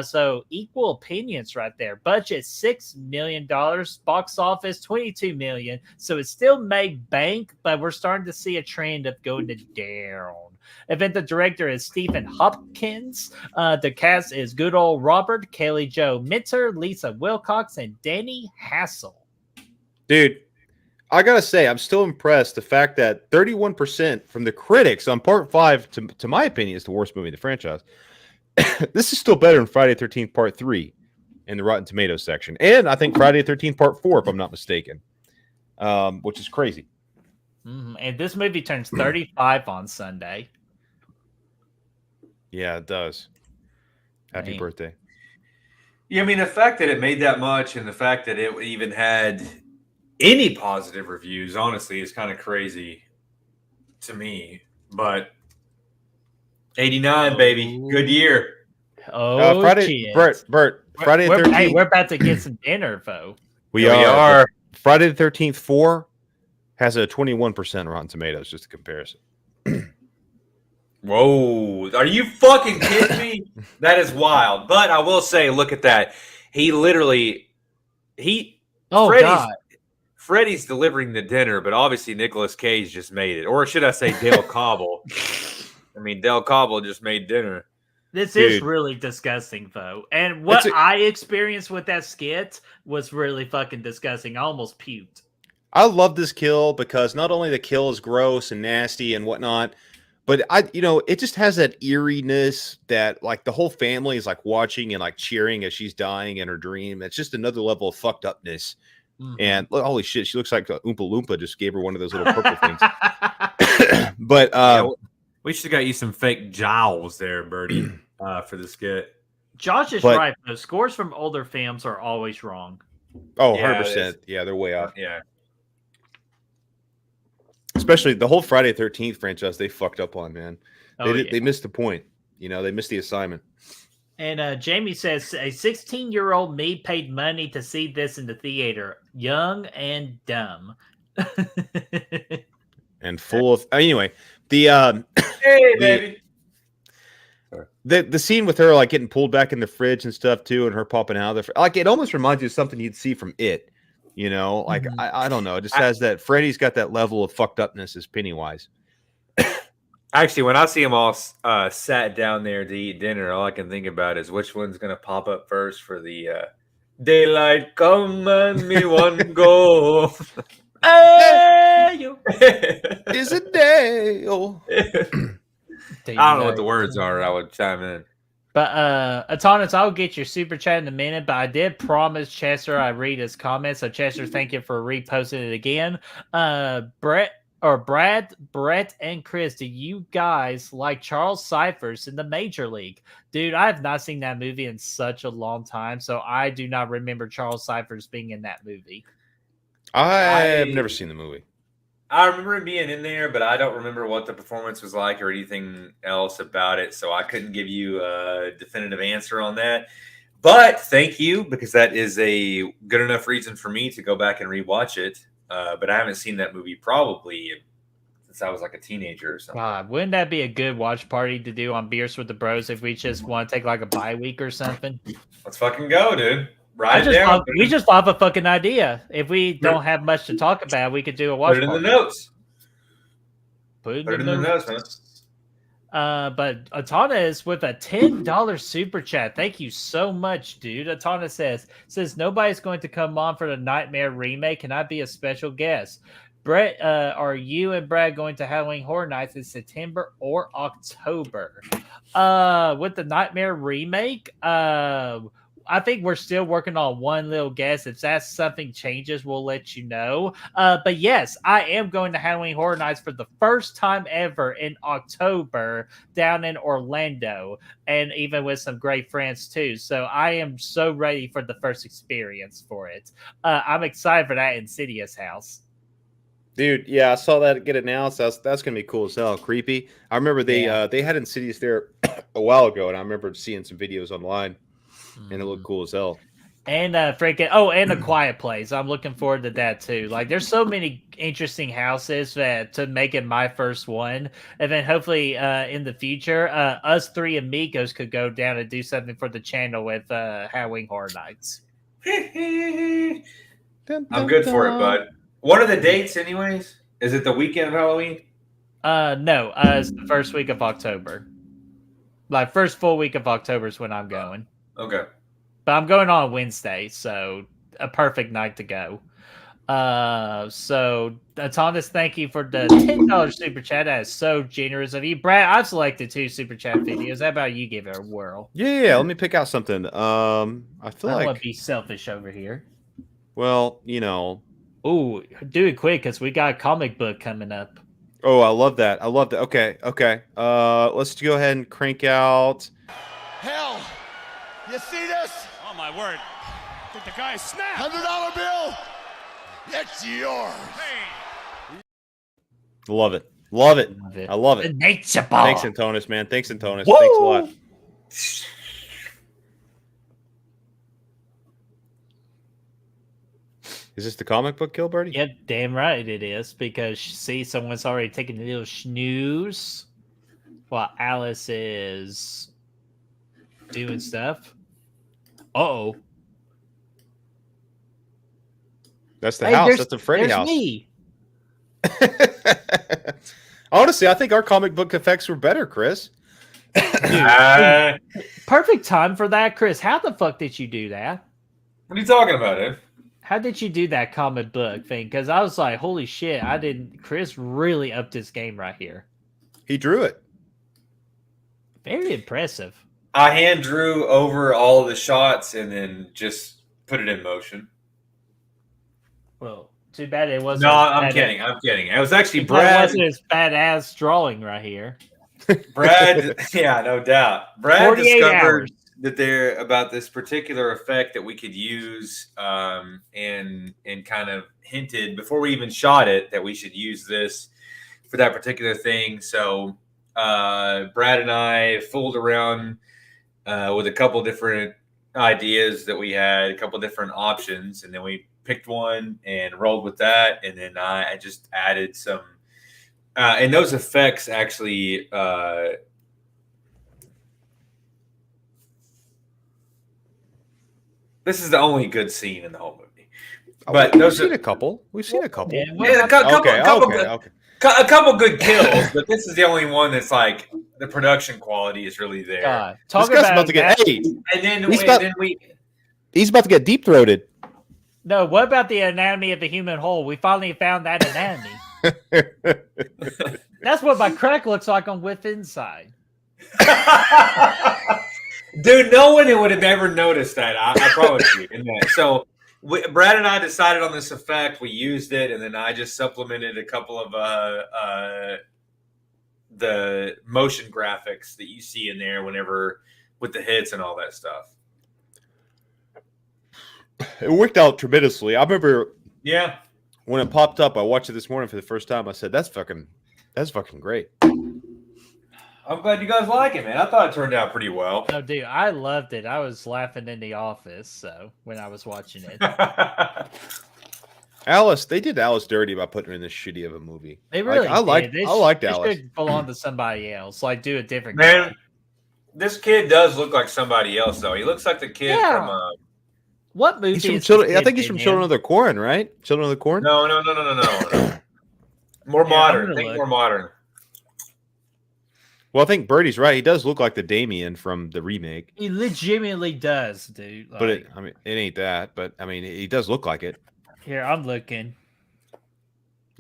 So equal opinions right there. Budget, $6 million. Box office, $22 million. So it still made bank, but we're starting to see a trend of going down. Event the director is Stephen Hopkins. The cast is good old Robert, Kelly Jo Minter, Lisa Wilcox, and Danny Hassel. Dude, I gotta say, I'm still impressed. The fact that 31% from the critics on Part 5, to my opinion, is the worst movie in the franchise. This is still better than Friday the 13th Part 3 in the Rotten Tomatoes section. And I think Friday the 13th Part 4, if I'm not mistaken, which is crazy. And this movie turns 35 on Sunday. Yeah, it does. Happy birthday. Yeah, I mean, the fact that it made that much and the fact that it even had any positive reviews, honestly, is kind of crazy to me. But 89, baby. Good year. Friday, Bert, Friday the 13th. Hey, we're about to get some dinner, Fo. We are. Friday the 13th 4 has a 21% Rotten Tomatoes, just a comparison. Whoa. Are you fucking kidding me? That is wild. But I will say, look at that. He literally, Freddy's delivering the dinner, but obviously Nicolas Cage just made it. Or should I say Dale Cobble? I mean, Dale Cobble just made dinner. This is really disgusting, though. And what I experienced with that skit was really fucking disgusting. I almost puked. I love this kill because not only the kill is gross and nasty and whatnot, but it just has that eeriness that like the whole family is like watching and like cheering as she's dying in her dream. It's just another level of fucked upness. And holy shit, she looks like Oompa Loompa just gave her one of those little purple things. But we should have got you some fake jowls there, Birdie, for the skit. Josh is right, though. Scores from older films are always wrong. Oh, 100%. Yeah, they're way off. Yeah. Especially the whole Friday the 13th franchise, they fucked up on, man. They missed the point. They missed the assignment. And Jamie says, a 16-year-old me paid money to see this in the theater. Young and dumb. And full of... Anyway, the scene with her, like, getting pulled back in the fridge and stuff, too, and her popping out of the... Like, it almost reminds you of something you'd see from It. Like, I don't know. It just has that... Freddy's got that level of fucked upness as Pennywise. Actually, when I see them all sat down there to eat dinner, all I can think about is which one's going to pop up first for the daylight come and me one go. Is a day. I don't know what the words are. I would chime in. But Atanas, I'll get your super chat in a minute, but I did promise Chester I'd read his comments. So Chester, thank you for reposting it again. Brett, and Chris, do you guys like Charles Cyphers in the Major League? Dude, I have not seen that movie in such a long time, so I do not remember Charles Cyphers being in that movie. I have never seen the movie. I remember him being in there, but I don't remember what the performance was like or anything else about it. So I couldn't give you a definitive answer on that. But thank you, because that is a good enough reason for me to go back and rewatch it. But I haven't seen that movie probably since I was like a teenager or something. God, wouldn't that be a good watch party to do on Beers with the Bros if we just want to take like a bye week or something? Let's fucking go, dude. Write it down. We just thought of a fucking idea. If we don't have much to talk about, we could do a watch Put it in party. the notes. Put it in the notes, man. But Atana is with a $10 super chat. Thank you so much, dude. Atana says nobody's going to come on for the Nightmare remake. Can I be a special guest? Brett, are you and Brad going to Halloween Horror Nights in September or October? With the Nightmare remake, I think we're still working on one little guess. If that's something changes, we'll let you know. But yes, I am going to Halloween Horror Nights for the first time ever in October down in Orlando, and even with some great friends too. So I am so ready for the first experience for it. I'm excited for that Insidious house. Dude, yeah, I saw that get announced. That's gonna be cool as hell. Creepy. I remember they had Insidious there a while ago, and I remember seeing some videos online, and it looked cool as hell. And and A Quiet Place. I'm looking forward to that too. Like, there's so many interesting houses that to make it my first one, and then hopefully in the future, us three amigos could go down and do something for the channel with Halloween Horror Nights. I'm good for it, bud. What are the dates, anyways? Is it the weekend of Halloween? No, it's the first week of October. Like, first full week of October is when I'm going. Okay. But I'm going on Wednesday, so a perfect night to go. So, Thomas, thank you for the $10 super chat. That is so generous of you. Brad, I've selected 2 super chat videos. How about you give it a whirl? Yeah, let me pick out something. I feel I like... want to be selfish over here. Well, you know... Ooh, do it quick, because we got a comic book coming up. Oh, I love that. I love that. Okay. Let's go ahead and crank out... Hell! You see this? Oh, my word. I think the guy snapped. $100 bill? It's yours. Hey. Love it. Love it. I love it. Nature ball. Thanks, Antonis, man. Thanks, Antonis. Whoa. Thanks a lot. Is this the comic book, Kilbirdie? Yep, damn right it is. Because, see, someone's already taking a little snooze while Alice is doing stuff. Uh-oh. That's the house. That's the Freddy house. Me. Honestly, I think our comic book effects were better, Chris. Dude, perfect time for that, Chris. How the fuck did you do that? What are you talking about, Ed? How did you do that comic book thing? Because I was like, holy shit, Chris really upped his game right here. He drew it. Very impressive. I hand drew over all of the shots and then just put it in motion. Well, too bad it wasn't. No, I'm kidding. It was actually Brad. It wasn't his badass drawing right here. Brad, yeah, no doubt. Brad 48 discovered hours. that they're about this particular effect that we could use, and kind of hinted before we even shot it that we should use this for that particular thing. So Brad and I fooled around with a couple different ideas that we had, a couple different options, and then we picked one and rolled with that. And then I just added some, and those effects actually, this is the only good scene in the whole movie. But we've seen a couple. We've seen a couple. Yeah, a couple good kills, but this is the only one that's like the production quality is really there. Talk about to get eight. And then he's about to get deep throated. No, what about the anatomy of the human whole? We finally found that anatomy. That's what my crack looks like on With Inside. Dude, no one would have ever noticed that. I promise you. So Brad and I decided on this effect. We used it, and then I just supplemented a couple of the motion graphics that you see in there whenever with the hits and all that stuff. It worked out tremendously. I remember when it popped up, I watched it this morning for the first time. I said, that's fucking great. I'm glad you guys like it, man. I thought it turned out pretty well. No, dude, I loved it. I was laughing in the office, so when I was watching it. Alice, they did Alice dirty by putting her in this shitty of a movie. They really I liked They Alice. should belong to somebody else. Like, do a different Man, guy. this kid does look like somebody else, though. He looks like the kid from... what movie He's from is Children, this I think kid he's from in? Children of the Corn, right? Children of the Corn? No. More Yeah, modern. I'm Think gonna more modern. Well, I think Birdie's right. He does look like the Damien from the remake. He legitimately does, dude. Like, But it ain't that. But I mean, he does look like it. here, I'm looking.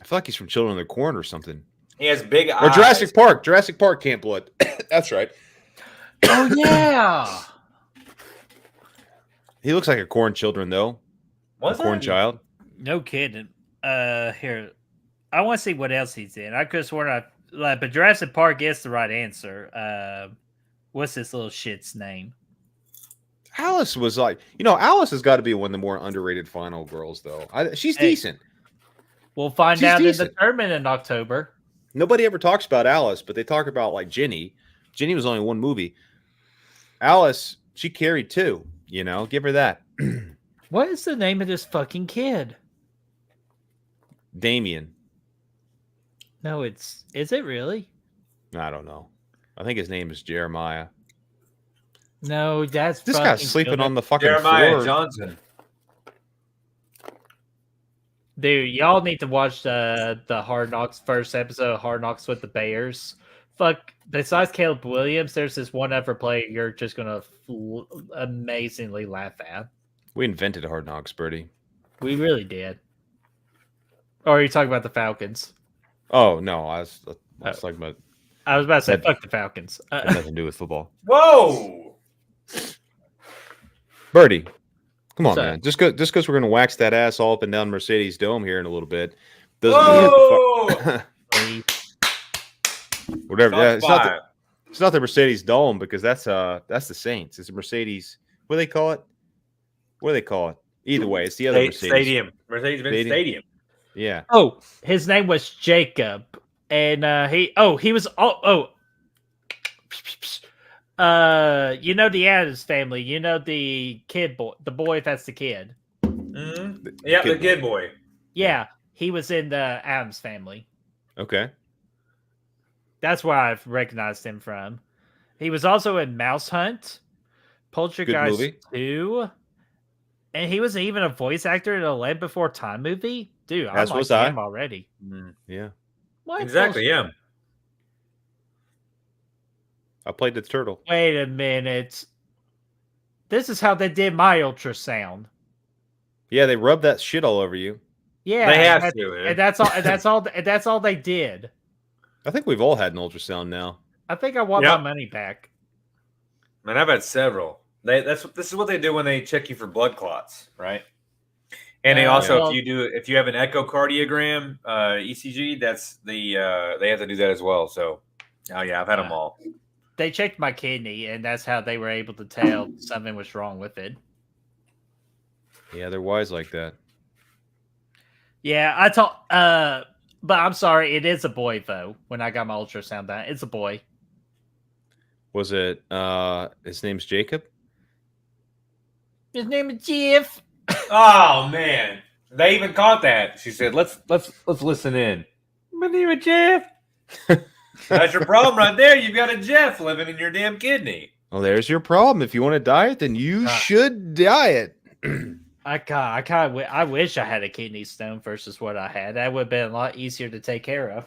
I feel like he's from Children of the Corn or something. He has big eyes. Or Jurassic Park. Jurassic Park Camp Blood. That's right. Oh yeah. He looks like a corn children though. What's a corn that? child. No kidding. Here, I want to see what else he's in. I could have sworn but Jurassic Park is the right answer. What's this little shit's name? Alice was like, Alice has got to be one of the more underrated final girls though. She's decent. We'll find She's out decent. in the tournament in October. Nobody ever talks about Alice, but they talk about like Ginny. Ginny was only one movie. Alice, she carried two. Give her that. What is the name of this fucking kid? Damien. No, is it really? I don't know. I think his name is Jeremiah. No, that's This guy's sleeping on the fucking Jeremiah floor. Johnson. Dude, y'all need to watch the Hard Knocks first episode of Hard Knocks with the Bears. Fuck, besides Caleb Williams, there's this one other player you're just gonna amazingly laugh at. We invented Hard Knocks, Birdie. We really did. Or are you talking about the Falcons? Oh no, I was talking about. I was about to say, That- fuck the Falcons. Had nothing to do with football. Whoa! Birdie, come on, What's man. up? Just because we're gonna wax that ass all up and down Mercedes Dome here in a little bit doesn't Whoa! mean whatever. Yeah, it's not the Mercedes Dome because that's the Saints. It's a Mercedes. What do they call it? What do they call it? Either way, it's the other Mercedes Stadium. Mercedes-Benz Stadium. Yeah. Oh, his name was Jacob, and he was the Addams family. The kid boy, the boy that's the kid. Mm-hmm. Yeah, the kid boy. Yeah, he was in the Addams family. Okay. That's where I've recognized him from. He was also in Mouse Hunt, Poltergeist 2, and he was even a voice actor in a Land Before Time movie. Dude, As I'm was like I. him already. Yeah. What? Exactly, yeah. I played the turtle. Wait a minute. This is how they did my ultrasound. Yeah, they rubbed that shit all over you. Yeah, They have and to, man. and that's all. And that's all. And that's all they did. I think we've all had an ultrasound now. I think I want Yep. my money back. Man, I've had several. This is what they do when they check you for blood clots, right? And they also, well- if you have an echocardiogram, ECG, they have to do that as well. So, oh yeah, I've had them all. They checked my kidney, and that's how they were able to tell something was wrong with it. Yeah, they're wise like that. Yeah, I thought. But I'm sorry, it is a boy though. When I got my ultrasound done, it's a boy. Was it his name's Jacob? His name is Jeff. Oh man, they even caught that. She said, "Let's listen in." My name is Jeff. That's your problem right there. You've got a Jeff living in your damn kidney. Well, there's your problem. If you want to diet, then you should diet. I wish I had a kidney stone versus what I had. That would have been a lot easier to take care of.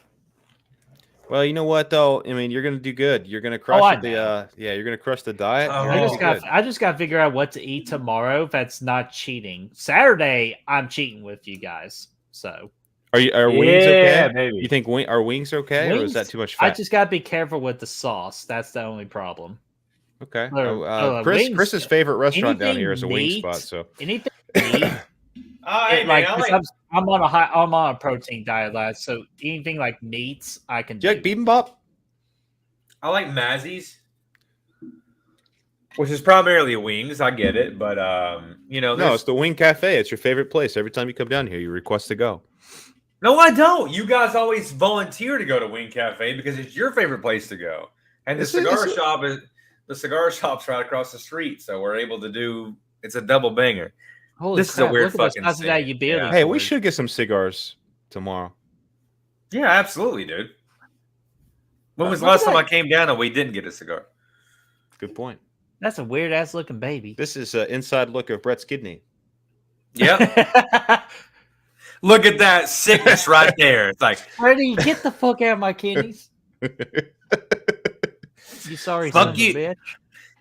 Well, you know what though? I mean, you're gonna do good. You're gonna crush you're gonna crush the diet. Oh. I just got to figure out what to eat tomorrow. That's not cheating. Saturday, I'm cheating with you guys. So Are wings okay? maybe. You think are wings okay, or is that too much I fat? just got to be careful with the sauce. That's the only problem. Okay. Wings- Chris's favorite restaurant down anything here is a wing meat- spot. So Anything meat, Oh, hey, man, I'm on a protein diet, lads. So anything like meats, I can do you like do. bibimbap? I like Mazzies. Which is primarily wings. I get it, but you know, No, it's the Wing Cafe. It's your favorite place. Every time you come down here, you request to go. No, I don't. You guys always volunteer to go to Wing Cafe because it's your favorite place to go. And the cigar shop's right across the street, so we're able to do. It's a double banger. Holy This crap, is a weird look at fucking the size of that scene. utility Yeah. Hey, we cord. should get some cigars tomorrow. Yeah, absolutely, dude. When was the Look last at time I that. came down and we didn't get a cigar? Good point. That's a weird ass looking baby. This is an inside look of Brett's kidney. Yep. Look at that sickness right there. It's like, Freddy, get the fuck out of my kidneys. You sorry son fuck of you. a bitch.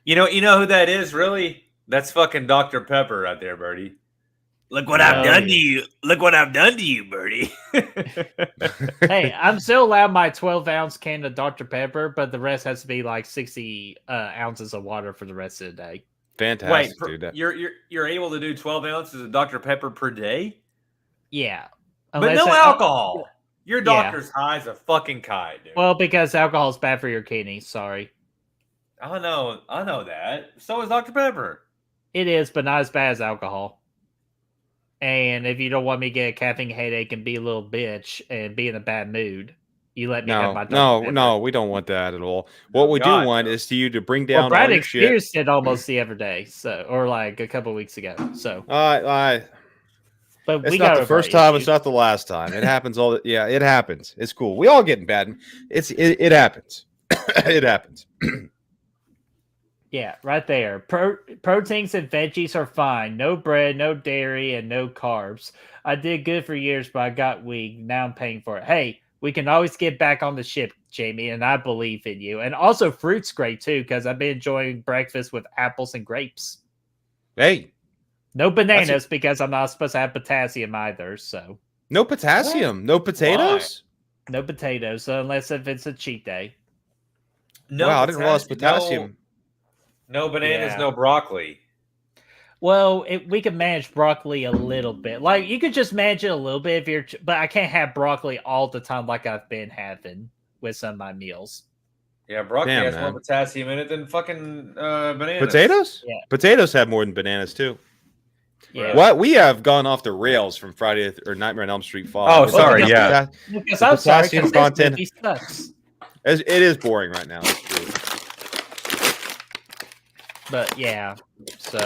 You know who that is, really? That's fucking Dr. Pepper right there, Birdie. Look what I've done to you. Look what I've done to you, Birdie. Hey, I'm still allowed my 12-ounce can of Dr. Pepper, but the rest has to be like 60 ounces of water for the rest of the day. Fantastic, Wait, dude. you're able to do 12 ounces of Dr. Pepper per day? Yeah. But no alcohol. Your doctor's high as a fucking kite, dude. Well, because alcohol is bad for your kidneys. Sorry. I know that. So is Dr. Pepper. It is, but not as bad as alcohol. And if you don't want me to get a caffeine headache and be a little bitch and be in a bad mood, you let me have my Dr. Pepper. No, we don't want that at all. What we do want is you to bring down Well, Brad all your shit. experienced it almost the other day, or like a couple weeks ago. So, but we it's got not the first our time. issues. It's not the last time. It happens yeah, it happens. It's cool. We all get in bad. It happens. It happens. Yeah, right there. Proteins and veggies are fine. No bread, no dairy, and no carbs. I did good for years, but I got weak. Now I'm paying for it. Hey, we can always get back on the ship, Jamie, and I believe in you. And also, fruit's great too, because I've been enjoying breakfast with apples and grapes. Hey. No bananas, because I'm not supposed to have potassium either. So no potassium, no potatoes. Why? No potatoes, unless if it's a cheat day. No, wow, I didn't realize potassium. No bananas, no broccoli. Well, we can manage broccoli a little bit. Like you could just manage it a little bit but I can't have broccoli all the time like I've been having with some of my meals. Yeah, broccoli has more potassium in it than fucking bananas. Potatoes? Yeah. Potatoes have more than bananas too. Yeah. What we have gone off the rails from Friday or Nightmare on Elm Street 5. Oh, sorry, yeah. Because I'm sorry, potassium content. This movie sucks. It is boring right now. It's true. But yeah, so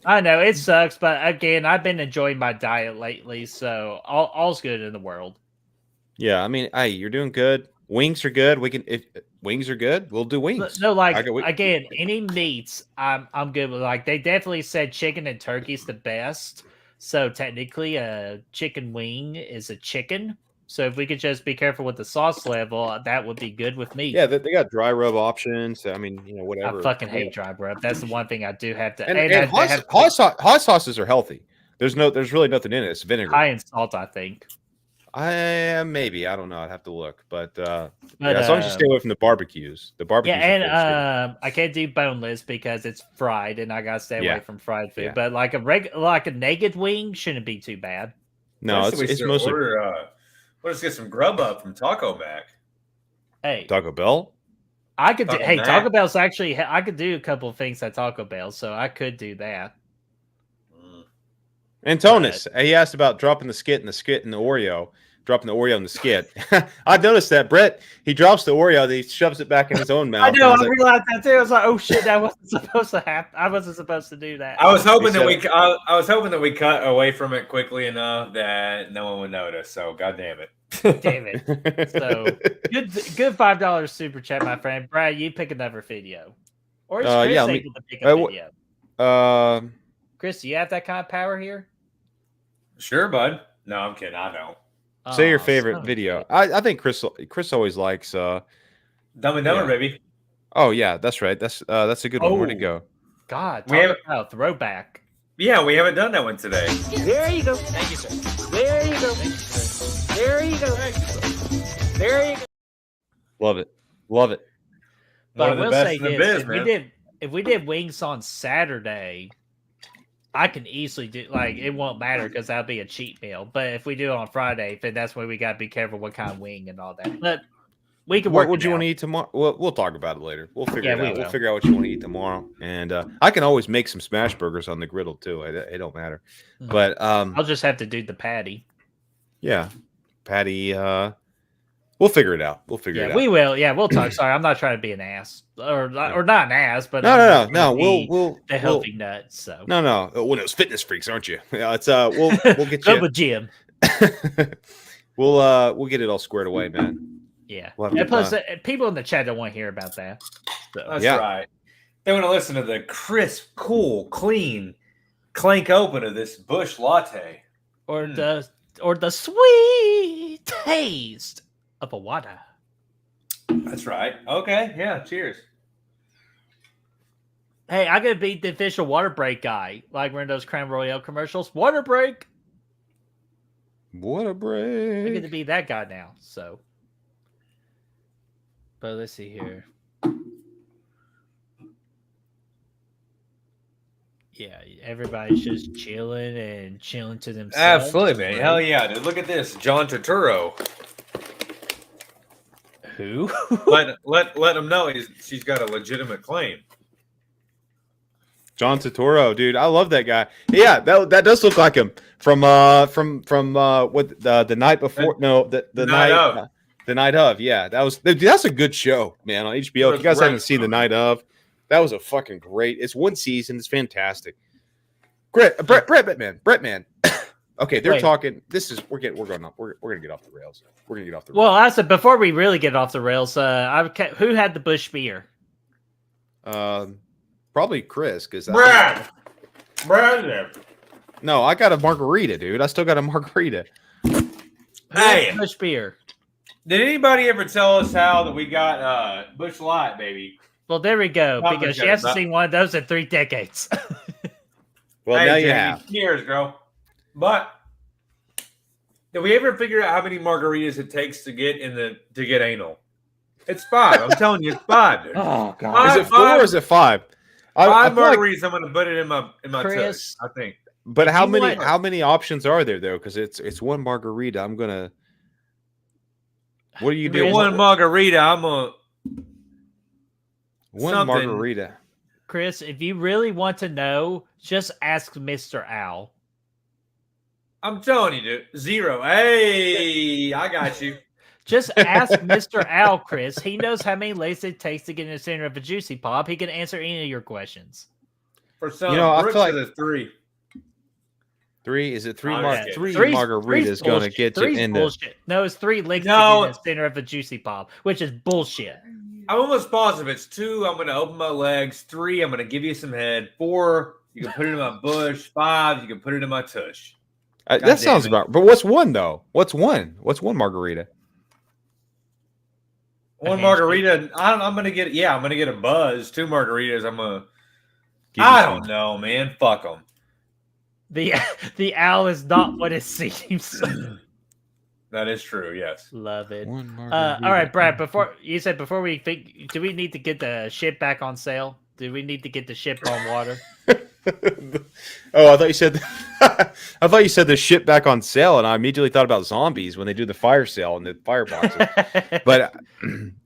I know it sucks, but again, I've been enjoying my diet lately, so all's good in the world. Yeah, I mean, hey, you're doing good. Wings are good. If wings are good, we'll do wings. No, like again, any meats, I'm good with. Like they definitely said, chicken and turkey's the best. So technically, a chicken wing is a chicken. So if we could just be careful with the sauce level, that would be good with me. Yeah, they got dry rub options. I mean, whatever. I fucking hate dry rub. That's the one thing I do have to. And hot sauces are healthy. There's really nothing in it. It's vinegar. High in salt, I think. Maybe I don't know. I'd have to look, but yeah, as long as you stay away from the barbecues. The barbecues. Yeah, and I can't do boneless because it's fried, and I gotta stay away from fried food. Yeah. But like a naked wing shouldn't be too bad. No, it's mostly. Let's get some grub up from Taco Mac. Hey, Taco Bell. I could do. Taco Hey, Mac. Taco Bell's actually. I could do a couple of things at Taco Bell, so I could do that. Antonis, he asked about dropping the skit and the Oreo. Dropping the Oreo in the skit. I've noticed that Brett, he drops the Oreo, then he shoves it back in his own mouth. I know. I realized that too. I was like, "Oh shit, that wasn't supposed to happen. I wasn't supposed to do that." I was hoping that we cut away from it quickly enough that no one would notice. So, god damn it. Damn it. So good $5 super chat, my friend. Brad, you pick another video. Or is Chris able to pick a video? Chris, do you have that kind of power here? Sure, bud. No, I'm kidding. I don't. Say your favorite video. I think Chris always likes Dumb and Dumber, baby. Oh yeah, that's right. That's a good one. Where'd it go? God, we have a throwback. Yeah, we haven't done that one today. There you go. Thank you, sir. There you go. There you go. There you go. Love it. Love it. But I will say this: if we did wings on Saturday, I can easily do it won't matter because that'll be a cheat meal. But if we do it on Friday, then that's where we gotta be careful what kind of wing and all that. But We can What work. would it you out. want to eat tomorrow? We'll talk about it later. We'll figure it we out. We'll will. figure out what you want to eat tomorrow, and I can always make some smash burgers on the griddle too. It don't matter. But I'll just have to do the patty. Yeah, patty. We'll figure it out. We'll figure it out. We will. Yeah, we'll talk. Sorry, I'm not trying to be an ass or not an ass, but No. We'll the healthy nuts. So no. One of those fitness freaks, aren't you? Yeah, it's we'll get you. Double gym. We'll get it all squared away, man. Yeah. We'll have a And good plus, time. people in the chat don't want to hear about that. So. That's right. They want to listen to the crisp, cool, clean clank open of this Bush latte, or the sweet taste of a water. That's right. Okay. Yeah. Cheers. Hey, I gotta be the official water break guy, like we're in those Crown Royale commercials. Water break. Water break. I get to be that guy now. So, but let's see here. Yeah, everybody's just chilling to themselves. Absolutely, man. Hell yeah, dude. Look at this, John Turturro. Who? let him know she's got a legitimate claim. John Turturro, dude, I love that guy. Yeah, that does look like him from what the night before? No, the night of. The Night of. Yeah, that's a good show, man, on HBO. If you guys haven't seen The Night of, that was a fucking great. It's one season. It's fantastic. Great, Brett Man. Okay, they're talking. We're gonna get off the rails. We're gonna get off the rails. Well, I said before we really get off the rails, who had the Bush beer? Probably Chris, because Brad. No, I got a margarita, dude. I still got a margarita. Hey, Bush beer. Did anybody ever tell us how that we got Bush Light, baby? Well, there we go. Not because she hasn't seen one of those in 3 decades. Well, hey, now you Jamie, have. Cheers, girl. But did we ever figure out how many margaritas it takes to get anal? It's 5. I'm telling you, it's 5, dude. Oh god. Is it 4 or is it 5? 5 margaritas. I'm gonna put it in my Chris, tush, I think. But how many options are there though? Because it's one margarita. I'm gonna. What do you do? One margarita. I'm a one margarita. Chris, if you really want to know, just ask Mr. Owl. I'm telling you, dude. 0. Hey, I got you. Just ask Mr. Owl, Chris. He knows how many layers it takes to get in the center of a juicy pop. He can answer any of your questions. For some, I feel like it's 3. 3 is it 3? Three's Margaritas going to get you in bullshit. No, it's 3 licks to get in the center of a juicy pop, which is bullshit. I'm almost positive it's 2. I'm going to open my legs. 3. I'm going to give you some head. 4. You can put it in my bush. 5. You can put it in my tush. That sounds about. But what's 1 though? What's 1? What's 1 margarita? One margarita. I'm going to get. Yeah, I'm going to get a buzz. 2 margaritas. I'm going to. I don't know, man. Fuck them. The owl is not what it seems. That is true. Yes. Love it. All right, Brad. Before we think, do we need to get the ship back on sale? Do we need to get the ship on water? Oh, I thought you said. I thought you said the ship back on sale, and I immediately thought about zombies when they do the fire sale and the fireboxes. But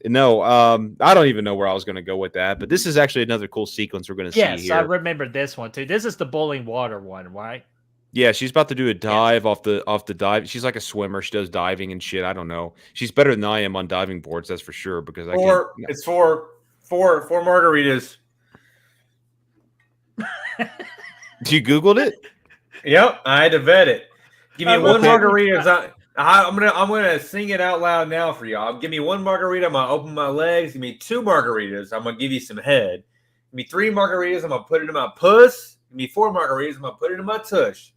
no, I don't even know where I was going to go with that. But this is actually another cool sequence we're going to see here. Yes, I remember this one too. This is the boiling water one, right? Yeah, she's about to do a dive off the dive. She's like a swimmer. She does diving and shit. I don't know. She's better than I am on diving boards, that's for sure. Because it's four margaritas. You Googled it? Yep, I had to vet it. Give me 1 margarita. I'm gonna sing it out loud now for y'all. Give me 1 margarita. I'm gonna open my legs. Give me 2 margaritas. I'm gonna give you some head. Give me 3 margaritas. I'm gonna put it in my puss. Give me 4 margaritas. I'm gonna put it in my tush.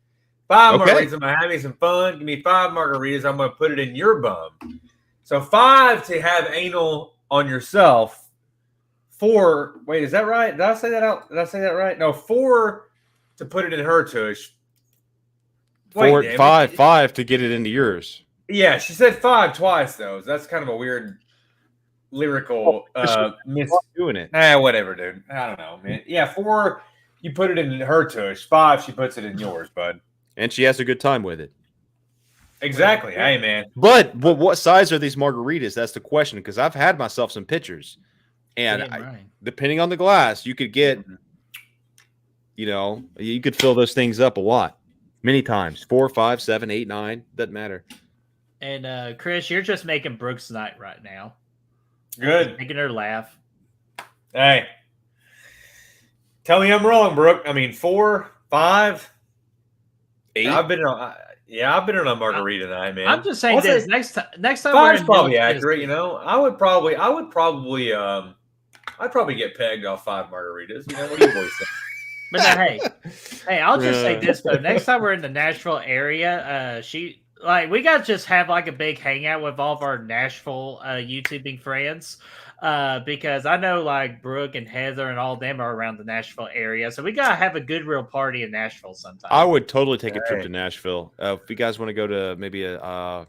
5 margaritas. I'm gonna have me some fun. Give me 5 margaritas. I'm gonna put it in your bum. So 5 to have anal on yourself. 4. Wait, is that right? Did I say that right? No, 4 to put it in her tush. 5 to get it into yours. Yeah, she said 5 twice though. That's kind of a weird lyrical doing it. Whatever, dude. I don't know, man. Yeah, 4 you put it in her tush. 5 she puts it in yours, bud. And she has a good time with it. Exactly. Hey, man. But what size are these margaritas? That's the question. Because I've had myself some pictures, and depending on the glass, you could get, you could fill those things up a lot, many times. 4, 5, 7, 8, 9. Doesn't matter. And Chris, you're just making Brooke's night right now. Good. Making her laugh. Hey. Tell me I'm wrong, Brooke. I mean, 4, 5, 8. I've been on a margarita night, man. I'm just saying this. Next time 5's probably accurate. I'd probably get pegged off 5 margaritas. What do you boys think? But now, hey, I'll just say this though. Next time we're in the Nashville area, we gotta just have like a big hangout with all of our Nashville YouTubing friends. Because I know like Brooke and Heather and all them are around the Nashville area. So we gotta have a good real party in Nashville sometime. I would totally take a trip to Nashville. If you guys want to go to maybe a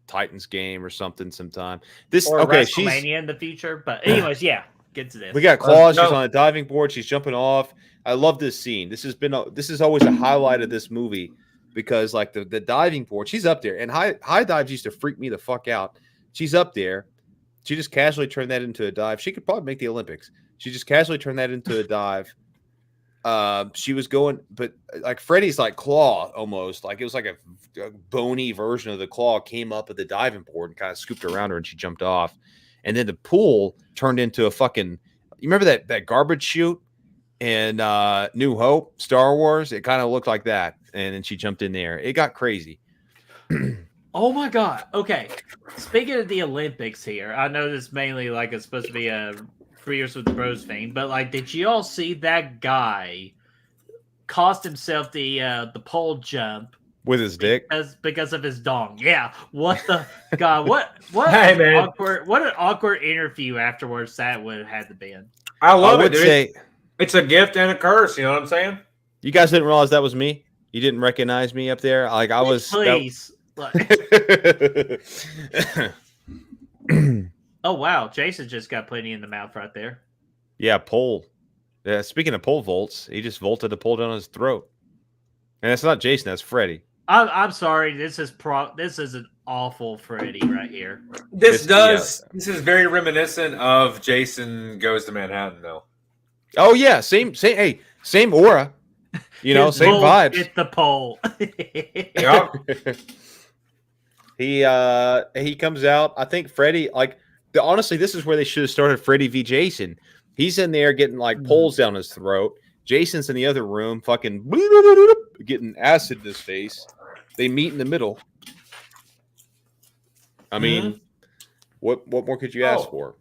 Titans game or something sometime. Or WrestleMania in the future. But anyways, yeah, get to this. We got Claus. She's on a diving board. She's jumping off. I love this scene. This is always a highlight of this movie because like the diving board, she's up there. And high dives used to freak me the fuck out. She's up there. She just casually turned that into a dive. She could probably make the Olympics. She just casually turned that into a dive. She was going, but like Freddy's like claw almost, like it was like a bony version of the claw came up at the diving board and kind of scooped around her and she jumped off. And then the pool turned into a fucking, you remember that garbage chute in New Hope, Star Wars? It kind of looked like that. And then she jumped in there. It got crazy. Oh my God. Okay. Speaking of the Olympics here, I know this mainly like it's supposed to be a 3 years with the Bros thing, but like, did you all see that guy cost himself the pole jump with his dick because of his dong? Yeah. What the God? What hey, man. What an awkward interview afterwards that would have had to be. I love it, dude. It's a gift and a curse. You know what I'm saying? You guys didn't realize that was me? You didn't recognize me up there? Like I was. Please. Oh wow, Jason just got plenty in the mouth right there. Yeah, pole. Yeah, speaking of pole vaults, he just vaulted the pole down his throat. And that's not Jason, that's Freddy. I'm sorry, this is an awful Freddy right here. This is very reminiscent of Jason Goes to Manhattan though. Oh yeah, same aura. Same vibes. Hit the pole. Yep. He comes out. I think Freddy, honestly, this is where they should have started Freddy v. Jason. He's in there getting like poles down his throat. Jason's in the other room, fucking getting acid in his face. They meet in the middle. I mean, what more could you ask for?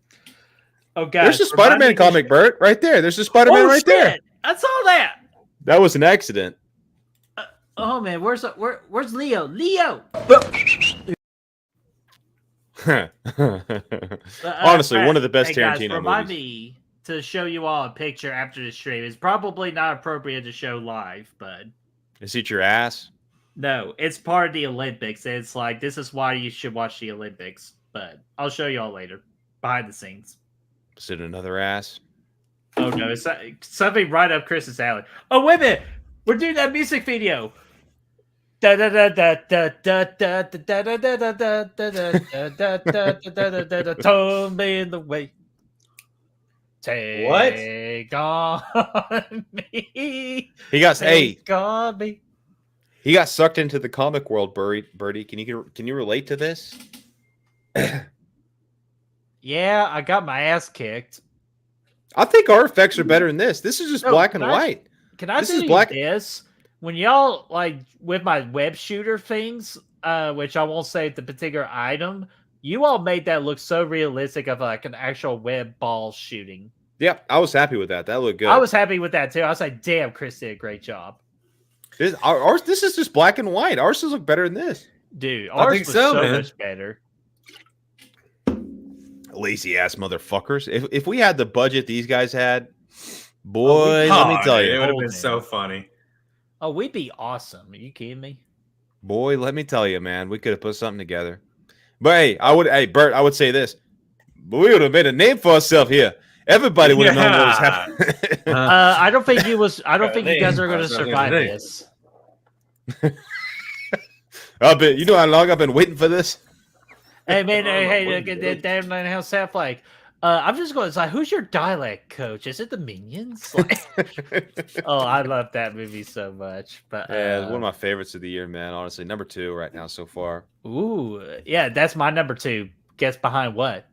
Oh God! There's a Spider-Man comic, Bert, right there. There's a Spider-Man right there. I saw that. That was an accident. Oh man, where's Leo? Leo. Honestly, one of the best Tarantino movies. Remind me to show you all a picture after the stream. It's probably not appropriate to show live, but is it your ass? No, it's part of the Olympics. It's like this is why you should watch the Olympics. But I'll show you all later, behind the scenes. Is it another ass? Oh no, it's something right up Chris's alley. Oh wait a minute, we're doing that music video. Da da da da da da da da da da da da da da da da. Tomb in the way. Take on me. He got Take on me. He got sucked into the comic world, Birdie. Can you relate to this? Yeah, I got my ass kicked. I think our effects are better than this. This is just black and white. Can I do this? When y'all like with my web shooter things, which I won't say the particular item, you all made that look so realistic of like an actual web ball shooting. Yep, I was happy with that. That looked good. I was happy with that too. I was like, damn, Chris did a great job. This is just black and white. Ours does look better than this. Dude, ours was so much better. Lazy ass motherfuckers. If we had the budget these guys had, boy, let me tell you. It would have been so funny. Oh, we'd be awesome. Are you kidding me? Boy, let me tell you, man. We could have put something together. But hey, Bert, I would say this. But we would have made a name for ourselves here. Everybody would have known what was happening. I don't think you guys are going to survive this. You know how long I've been waiting for this? Hey man, hey, look at that damn house half like. I'm just going to say, who's your dialect coach? Is it the Minions? Like, oh, I love that movie so much. But yeah, it's one of my favorites of the year, man. Honestly, number 2 right now so far. Ooh, yeah, that's my number 2. Guess behind what?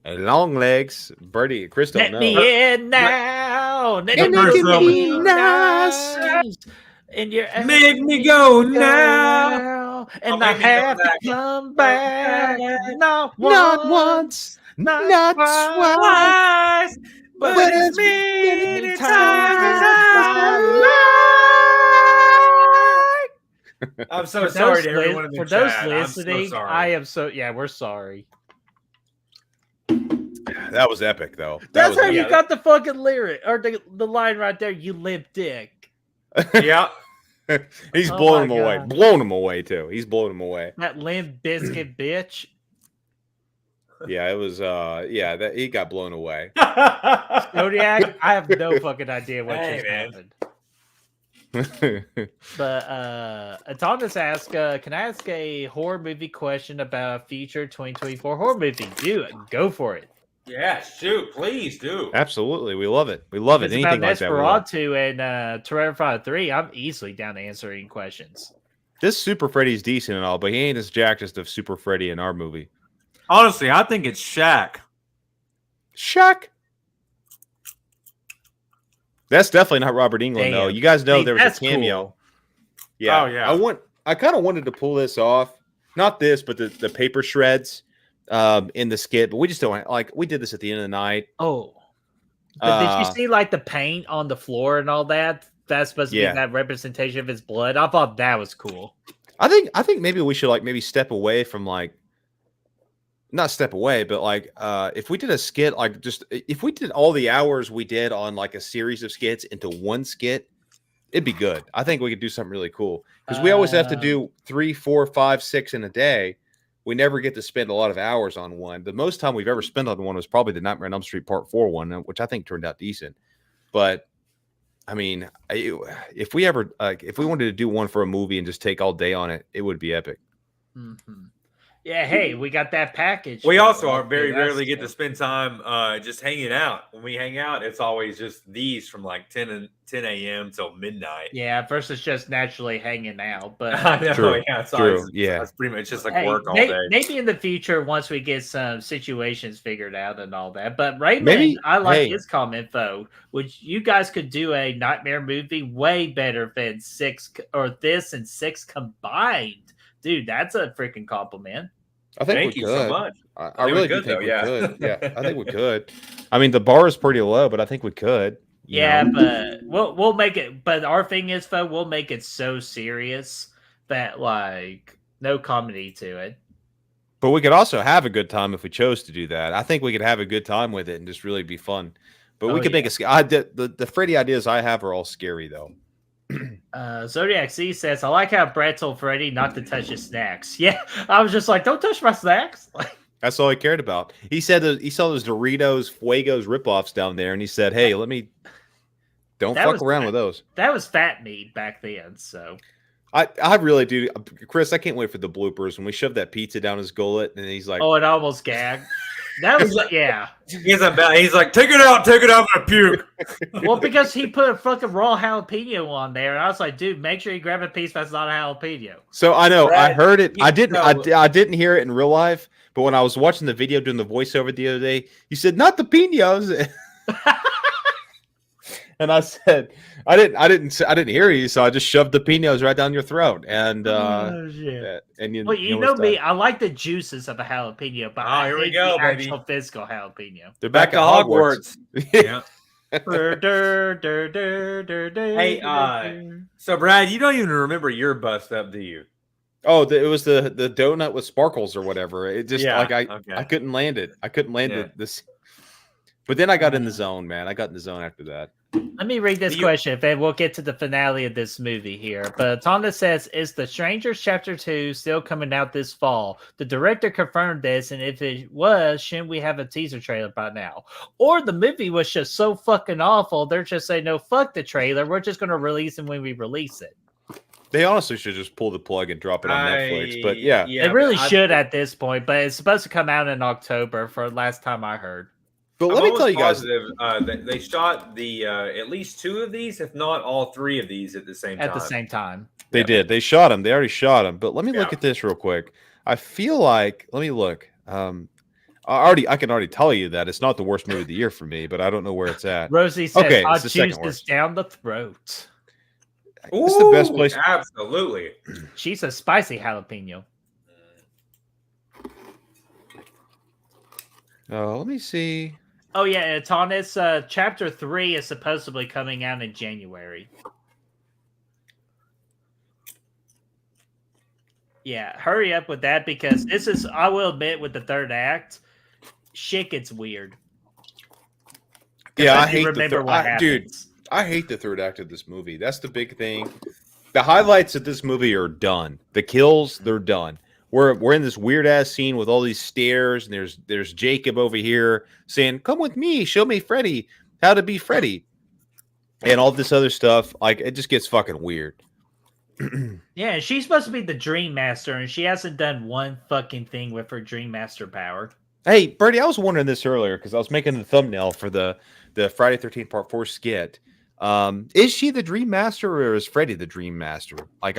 Long legs, Birdie. Chris don't Let know. me in now. Let me in nice. And you're Make me go now. And I have to come back. Not once. Not twice. But it's many times. I'm so sorry to everyone in the for chat. those listening, I'm so sorry. I am so we're sorry. That was epic, though. That's how you got the fucking lyric or the line right there. You limp dick. Yeah. He's blowing him away. Blowing him away too. He's blowing him away. That limp biscuit bitch. Yeah, it was. Yeah, that he got blown away. Zodiac, I have no fucking idea what just happened. But Thomas asked, can I ask a horror movie question about a future 2024 horror movie? Do it. Go for it. Yeah, shoot, please do. Absolutely, we love it. We love it. It's Anything about like that. Nosferatu and Terrifier 3. I'm easily down to answering questions. This Super Freddy's decent and all, but he ain't as jacked as the Super Freddy in our movie. Honestly, I think it's Shaq. Shaq. That's definitely not Robert Englund, though. You guys know there was a cameo. Cool. Yeah. Oh, yeah. I kind of wanted to pull this off. Not this, but the paper shreds in the skit. But we just don't we did this at the end of the night. Oh. But did you see like the paint on the floor and all that? That's supposed to be that representation of his blood. I thought that was cool. I think maybe we should maybe step away from not step away, but if we did a skit, if we did all the hours we did on a series of skits into one skit, it'd be good. I think we could do something really cool because we always have to do 3, 4, 5, 6 in a day. We never get to spend a lot of hours on one. The most time we've ever spent on one was probably the Nightmare on Elm Street Part 4 one, which I think turned out decent. But I mean, if we ever if we wanted to do one for a movie and just take all day on it, it would be epic. Mm-hmm. Yeah, hey, we got that package. We also are very rarely get to spend time just hanging out. When we hang out, it's always just these from 10 a.m. till midnight. Yeah, versus just naturally hanging out. But I know, true, yeah, it's true, always, yeah. it's pretty much just work all day. Maybe in the future, once we get some situations figured out and all that. But Raymond, I like his comment though. Which you guys could do a Nightmare movie way better than 6 or this and 6 combined. Dude, that's a freaking compliment. I think Thank you so much. I really do think we could. Yeah, I think we could. I mean, the bar is pretty low, but I think we could. Yeah, but we'll make it. But our thing is, though, we'll make it so serious that no comedy to it. But we could also have a good time if we chose to do that. I think we could have a good time with it and just really be fun. But we could make the Freddy ideas I have are all scary though. Zodiac C says, I like how Brad told Freddy not to touch his snacks. Yeah, I was just like, don't touch my snacks. That's all he cared about. He said that he saw those Doritos, Fuegos ripoffs down there, and he said, hey, don't fuck around with those. That was fat meat back then, so. I really do. Chris, I can't wait for the bloopers when we shove that pizza down his gullet, and he's like, oh, it almost gagged. That was yeah. He's like, take it out, and puke. Well, because he put a fucking raw jalapeno on there, and I was like, dude, make sure you grab a piece that's not a jalapeno. So I know Brad, I heard it. I didn't hear it in real life, but when I was watching the video doing the voiceover the other day, you said not the pinos. And I said, I didn't hear you, so I just shoved the pinos right down your throat. And you know me, I like the juices of a jalapeno, but I hate the actual physical jalapeno. They're back at Hogwarts. Yeah. Hey, so Brad, you don't even remember your bust up, do you? Oh, it was the donut with sparkles or whatever. It just I couldn't land it. I couldn't land this. But then I got in the zone, man. I got in the zone after that. Let me read this question, and we'll get to the finale of this movie here. But Tonda says, is The Strangers Chapter 2 still coming out this fall? The director confirmed this, and if it was, shouldn't we have a teaser trailer by now? Or the movie was just so fucking awful, they're just saying, no, fuck the trailer. We're just going to release it when we release it. They honestly should just pull the plug and drop it on Netflix. But yeah, they really should at this point. But it's supposed to come out in October, for last time I heard. But let me tell you guys, they shot the at least 2 of these, if not all 3 of these, at the same time. At the same time, they did. They shot them. They already shot them. But let me look at this real quick. I feel like let me look. I can already tell you that it's not the worst movie of the year for me, but I don't know where it's at. Rosie says, okay, "Our it's the second juice is worst. down the throat." It's the best place. Absolutely. She's a spicy jalapeno. Let me see. Oh yeah, it's on its chapter 3 is supposedly coming out in January. Yeah, hurry up with that because this is, I will admit, with the 3rd act, shit gets weird. Yeah, I hate remember what happens. Dude, I hate the 3rd act of this movie. That's the big thing. The highlights of this movie are done. The kills, they're done. We're in this weird ass scene with all these stairs, and there's Jacob over here saying, "Come with me, show me Freddy, how to be Freddy," and all this other stuff. Like, it just gets fucking weird. Yeah, she's supposed to be the Dream Master, and she hasn't done one fucking thing with her Dream Master power. Hey, Bertie, I was wondering this earlier because I was making the thumbnail for the Friday 13th Part 4 skit. Is she the Dream Master or is Freddy the Dream Master? Like,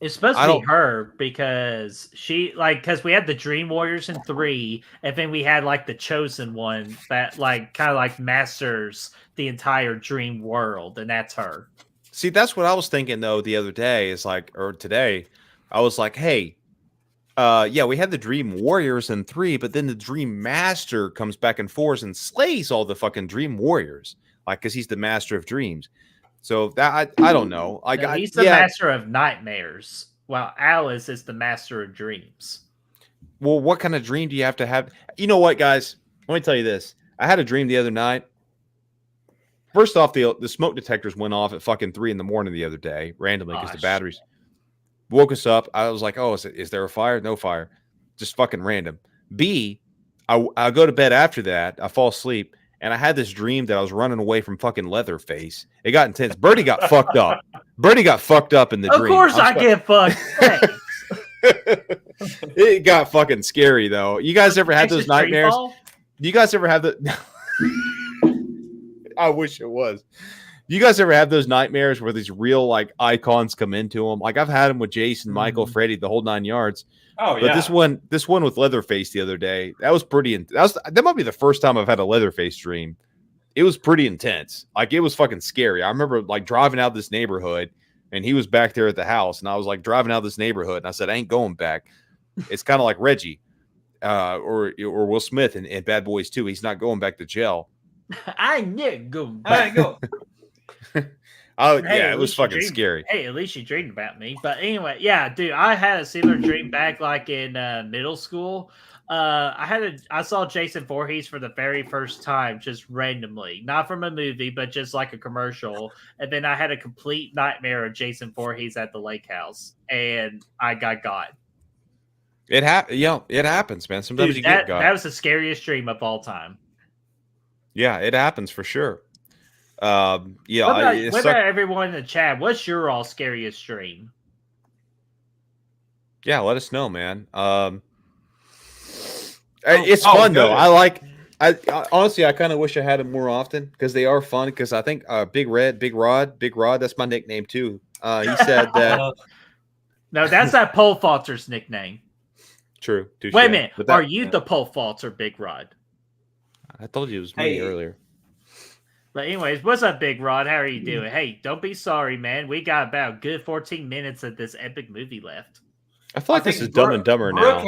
it's supposed to be her because because we had the Dream Warriors in 3, and then we had like the Chosen One that kind of masters the entire dream world, and that's her. See, that's what I was thinking though the other day or today. I was like, hey, yeah, we had the Dream Warriors in 3, but then the Dream Master comes back and forth and slays all the fucking Dream Warriors, because he's the Master of Dreams. So that I don't know. He's the Master of Nightmares, while Alice is the Master of Dreams. Well, what kind of dream do you have to have? You know what, guys? Let me tell you this. I had a dream the other night. First off, the smoke detectors went off at fucking 3 a.m. the other day, randomly, because the batteries woke us up. I was like, oh, is there a fire? No fire. Just fucking random. B, I go to bed after that. I fall asleep. And I had this dream that I was running away from fucking Leatherface. It got intense. Bertie got fucked up. Bertie got fucked up in the dream. Of course I get fucked. It got fucking scary, though. You guys ever had those nightmares? Do you guys ever have the... I wish it was. Do you guys ever have those nightmares where these real, icons come into them? Like, I've had them with Jason, Michael, Freddy, the whole 9 yards. Oh, but this one with Leatherface the other day, that was pretty. That might be the first time I've had a Leatherface dream. It was pretty intense. It was fucking scary. I remember driving out this neighborhood, and he was back there at the house, and I was driving out this neighborhood, and I said, I ain't going back. It's kind of like Reggie, or Will Smith in Bad Boys 2. He's not going back to jail. I ain't going back. Oh, hey, yeah, it was fucking scary. Hey, at least you dreamed about me. But anyway, yeah, dude, I had a similar dream back in middle school. I saw Jason Voorhees for the very first time, just randomly, not from a movie, but just like a commercial. And then I had a complete nightmare of Jason Voorhees at the lake house, and I got got. It happens, man. Sometimes you get got. That was the scariest dream of all time. Yeah, it happens for sure. What about everyone in the chat? What's your all scariest dream? Yeah, let us know, man. It's fun though. I honestly, I kind of wish I had them more often because they are fun. Because I think Big Rod, that's my nickname too. He said that. No, that's that pole vaulter's nickname. True. Touché. Wait a minute. Are you the pole vaulter, Big Rod? I told you it was me earlier. But anyways, what's up, Big Rod? How are you doing? Hey, don't be sorry, man. We got about a good 14 minutes of this epic movie left. I feel like this is Dumb and Dumber now. Brooke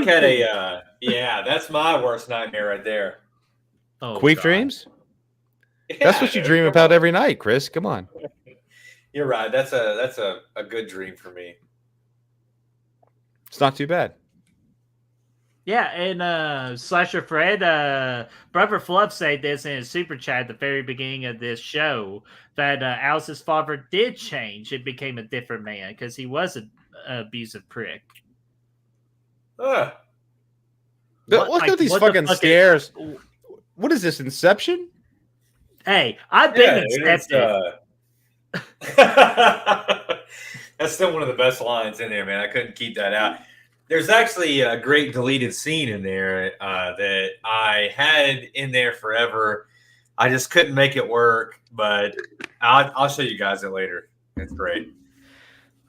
had a yeah, that's my worst nightmare right there. Oh, Queef dreams? Yeah, that's what you dream about every night, Chris. Come on. You're right. That's a good dream for me. It's not too bad. Yeah, and Slasher Fred, Brother Fluff said this in his super chat at the very beginning of this show that Alice's father did change. It became a different man because he was an abusive prick. Look at these fucking stairs. What is this, Inception? Hey, I've been accepted. That's still one of the best lines in there, man. I couldn't keep that out. There's actually a great deleted scene in there that I had in there forever. I just couldn't make it work, but I'll show you guys it later. It's great.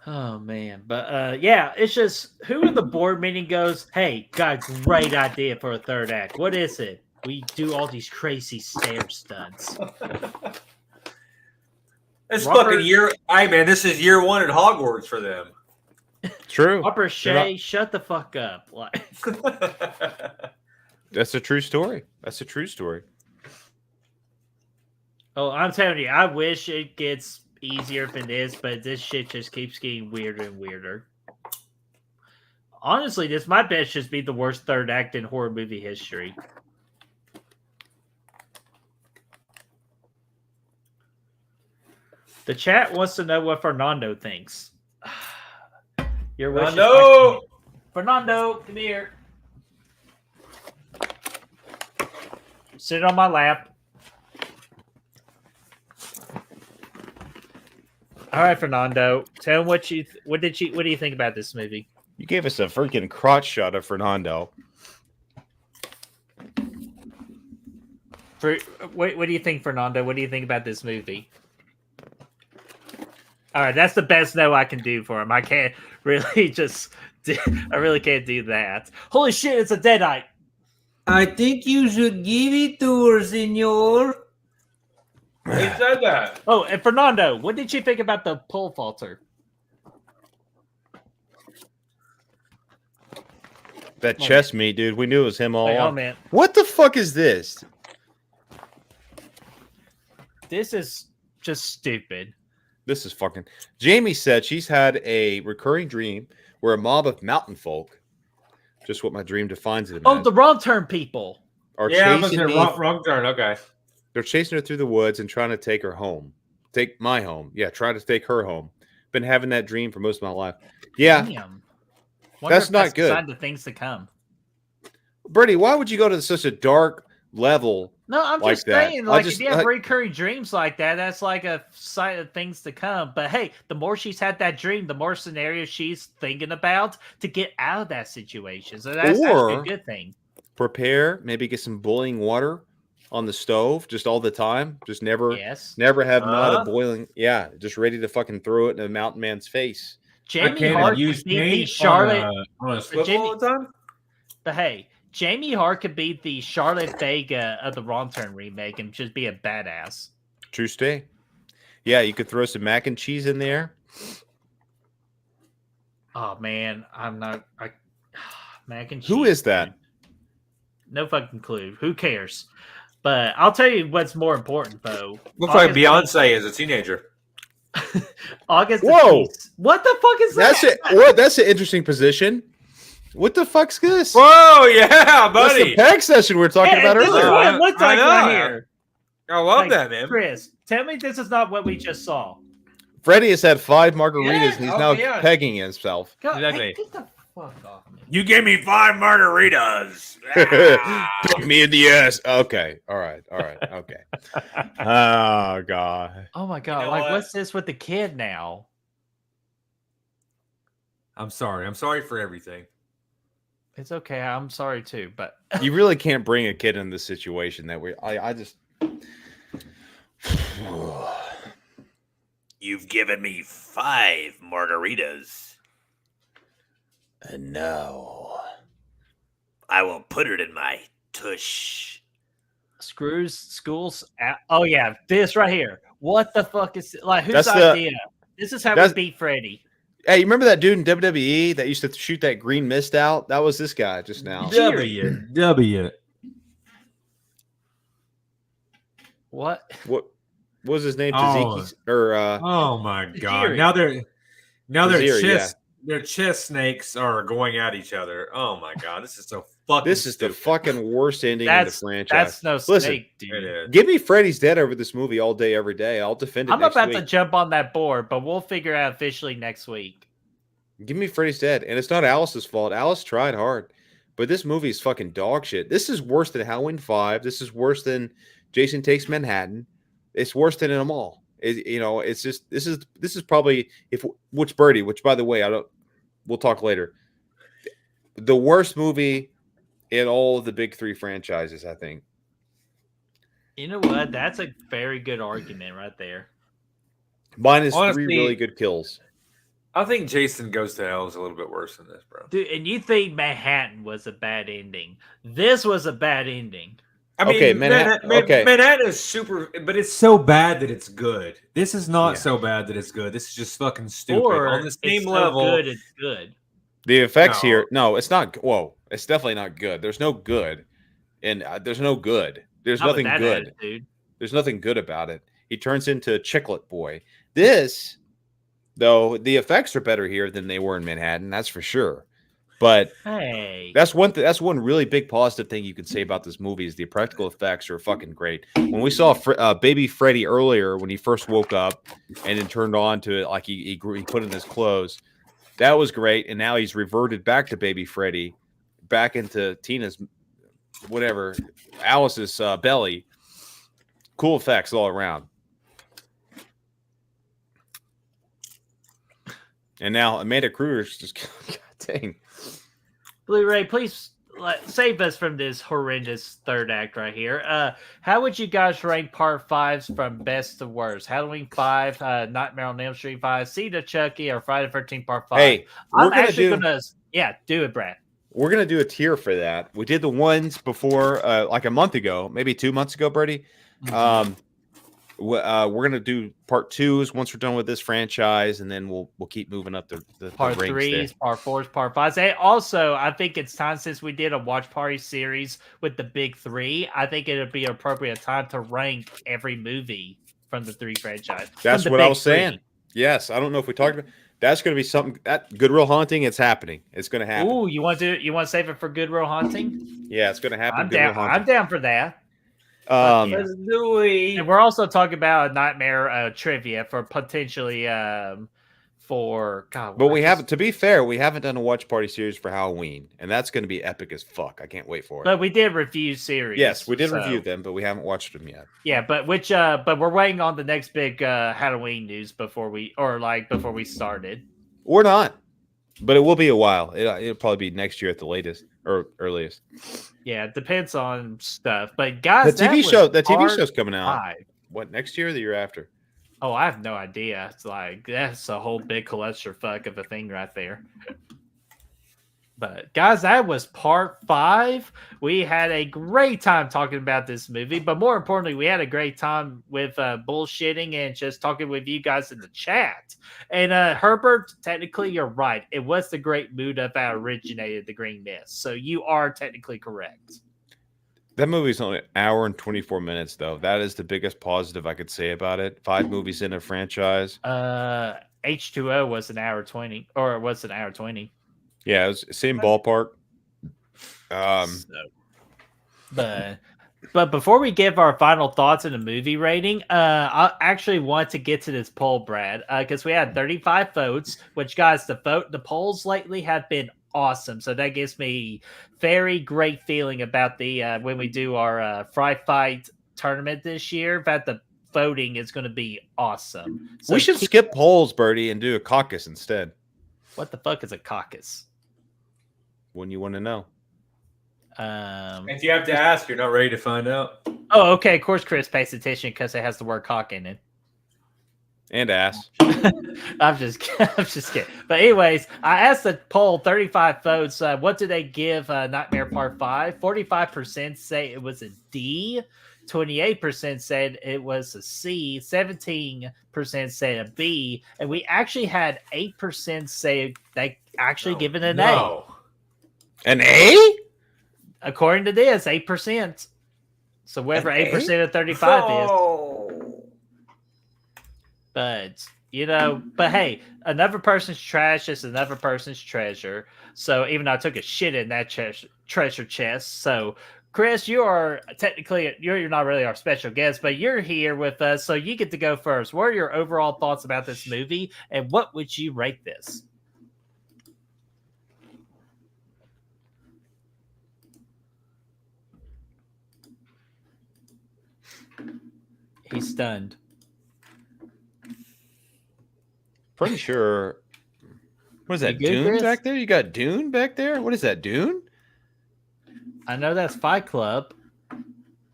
Oh man, but yeah, it's just who in the board meeting goes, "Hey, got a great idea for a third act. What is it? We do all these crazy stair stunts." It's fucking year. Hey man, this is year 1 at Hogwarts for them. True. Upper Shay, shut the fuck up. Like, that's a true story. That's a true story. oh, I'm telling you, I wish it gets easier than this, but this shit just keeps getting weirder and weirder. Honestly, this might best just be the worst third act in horror movie history. The chat wants to know what Fernando thinks. Your wish Fernando! Fernando, come here. Sit on my lap. All right, Fernando. Tell him what do you think about this movie? You gave us a freaking crotch shot of Fernando. What do you think, Fernando? What do you think about this movie? All right, that's the best no I can do for him. I can't really I really can't do that. Holy shit, it's a deadite. I think you should give it to her, senor. Who said that? Oh, and Fernando, what did you think about the pole vaulter? That chest meat, dude. We knew it was him all Wait, oh along. man, What the fuck is this? this is just stupid. This is fucking. Jamie said she's had a recurring dream where a mob of mountain folk, just what my dream defines it Oh, as, the wrong turn people. are Yeah, chasing me. wrong turn. Okay. They're chasing her through the woods and trying to take her home. Take my home. Yeah, try to take her home. Been having that dream for most of my life. Yeah, Damn. Wonder that's if not good. a sign of things to come. Brady, why would you go to such a dark level? No, I'm like just that? saying, I'll like, just- if you have recurring dreams like that, that's like a sign of things to come. But hey, the more she's had that dream, the more scenarios she's thinking about to get out of that situation. So that's actually a Or- good thing. Prepare, maybe get some boiling water on the stove just all the time. Just never Yes. never have not a boiling. Yeah, just ready to fucking throw it in a mountain man's face. Jamie Hart could be the Charlotte. on a swivel Jamie- all the time. But hey, Jamie Hart could be the Charlotte Vega of the Wrong Turn remake and just be a badass. True stay. Yeah, you could throw some mac and cheese in there. Oh man, mac and cheese. Who is that? No fucking clue. Who cares? But I'll tell you what's more important though. Looks like Beyonce as a teenager. August. Whoa! What the fuck is That's that? it. What? That's an interesting position. What the fuck's this? Whoa, yeah, That's buddy. the peg session we were talking about This is earlier. what it looks I like know. right here. I love Like, that, man. Chris, tell me this is not what we just saw. Freddie has had 5 margaritas Yeah, and he's oh, now yeah. pegging himself. God, Exactly. hey, get the fuck off me. You gave me 5 margaritas. Put me in the ass. Okay. All right. Okay. Oh God. Oh my god! know Like, what? what's this with the kid now? I'm sorry. I'm sorry for everything. It's okay. I'm sorry too, but You really can't bring a kid in this situation that way. I just. You've given me 5 margaritas. And now I will put it in my tush. schools. Oh yeah, this right here. What the fuck is like? Whose That's the- idea? This is how we that's- beat Freddy. Hey, you remember that dude in WWE that used to shoot that green mist out? That was this guy just now. W. What? What was his name? Oh. Tzatziki or Oh my god! Tajiri. Now their Tajiri, chest their chest snakes are going at each other. Oh my god! This is so fucking. this is the stupid. fucking worst ending That's in the franchise. that's no Listen, snake, It dude. is. Give me Freddy's Dead over this movie all day, every day. I'll defend it I'm next about week. to jump on that board, but we'll figure out officially next week. Give me Freddy's Dead. And it's not Alice's fault. Alice tried hard. But this movie is fucking dog shit. This is worse than Halloween 5. This is worse than Jason Takes Manhattan. It's worse than them all. It's just this is probably which by the way, we'll talk later. The worst movie in all of the big three franchises, I think. You know what? That's a very good argument right there. Minus Honestly, 3 really good kills. I think Jason Goes to Hell is a little bit worse than this, bro. Dude, and you think Manhattan was a bad ending. This was a bad ending. I mean, okay, Manhattan is super, but it's so bad that it's good. This is not so bad that it's good. This is just fucking stupid. Or on the same it's level, so good, it's good. The effects here, no, it's not. Whoa, it's definitely not good. There's no good, and there's no good. There's Not with nothing that good. attitude. There's nothing good about it. He turns into a Chicklet boy. This, though, the effects are better here than they were in Manhattan. That's for sure. But hey, that's one really big positive thing you can say about this movie is the practical effects are fucking great. When we saw baby Freddy earlier, when he first woke up and then turned on to it, like he put in his clothes, that was great. And now he's reverted back to baby Freddy, back into Tina's Alice's belly. Cool effects all around. And now Amanda Krueger's just God dang. Blu-ray, please save us from this horrendous third act right here. How would you guys rank part 5s from best to worst? Halloween 5, Nightmare on Elm Street 5, Seed of Chucky, or Friday the 13th part 5? Hey, I'm actually gonna do it, Brad. We're gonna do a tier for that. We did the ones before, like a month ago, maybe 2 months ago, Brady. Mm-hmm. We're gonna do part 2s once we're done with this franchise, and then we'll keep moving up the part 3s, part 4s, part 5s. And also, I think it's time since we did a watch party series with the big 3. I think it would be appropriate time to rank every movie from the 3 franchise. That's what I was saying. Yes, I don't know if we talked about. That's going to be something that Good Will Hunting. It's happening. It's going to happen. Ooh, you want to save it for Good Will Hunting? Yeah, it's going to happen. I'm down for that. Louis. And we're also talking about a Nightmare trivia for potentially for God. But we haven't. To be fair, we haven't done a watch party series for Halloween, and that's going to be epic as fuck. I can't wait for it. But we did review series. Yes, we did review them, but we haven't watched them yet. Yeah, but but we're waiting on the next big Halloween news before we started. Or not, but it will be a while. It'll probably be next year at the latest or earliest. Yeah, it depends on stuff. But guys, the TV show's coming out. 5. What, next year or the year after? Oh, I have no idea. It's like that's a whole big clusterfuck of a thing right there. But guys, that was part 5. We had a great time talking about this movie, but more importantly, we had a great time with bullshitting and just talking with you guys in the chat. And Herbert, technically, you're right. It was the Great Muda that originated the Green Mist, so you are technically correct. That movie's only an hour and 24 minutes, though. That is the biggest positive I could say about it. 5 movies in a franchise. H2O was an hour 20, or it was an hour 20. Yeah, it was same ballpark. But before we give our final thoughts on the movie rating, I actually want to get to this poll, Brad, because we had 35 votes. Which, guys, the polls lately have been awesome. So that gives me very great feeling about the when we do our Fry Fight tournament this year. That the voting is going to be awesome. So we should skip polls, Birdie, and do a caucus instead. What the fuck is a caucus? When you want to know. If you have to ask, you're not ready to find out. Oh, okay. Of course, Chris pays attention because it has the word cock in it. And ass. I'm just kidding. But anyways, I asked the poll, 35 votes. What do they give Nightmare Part 5? 45% say it was a D. 28% said it was a C. 17% said a B. And we actually had 8% say they actually give it an A. An A? According to this, 8%. So whatever 8% of 35 is. But, but hey, another person's trash is another person's treasure. So even though I took a shit in that treasure chest. So, Chris, you are technically, you're not really our special guest, but you're here with us. So you get to go first. What are your overall thoughts about this movie? And what would you rate this? He's stunned. Pretty sure. What is that? You good, Dune Chris? back there? You got Dune back there? What is that? Dune? I know that's Fight Club.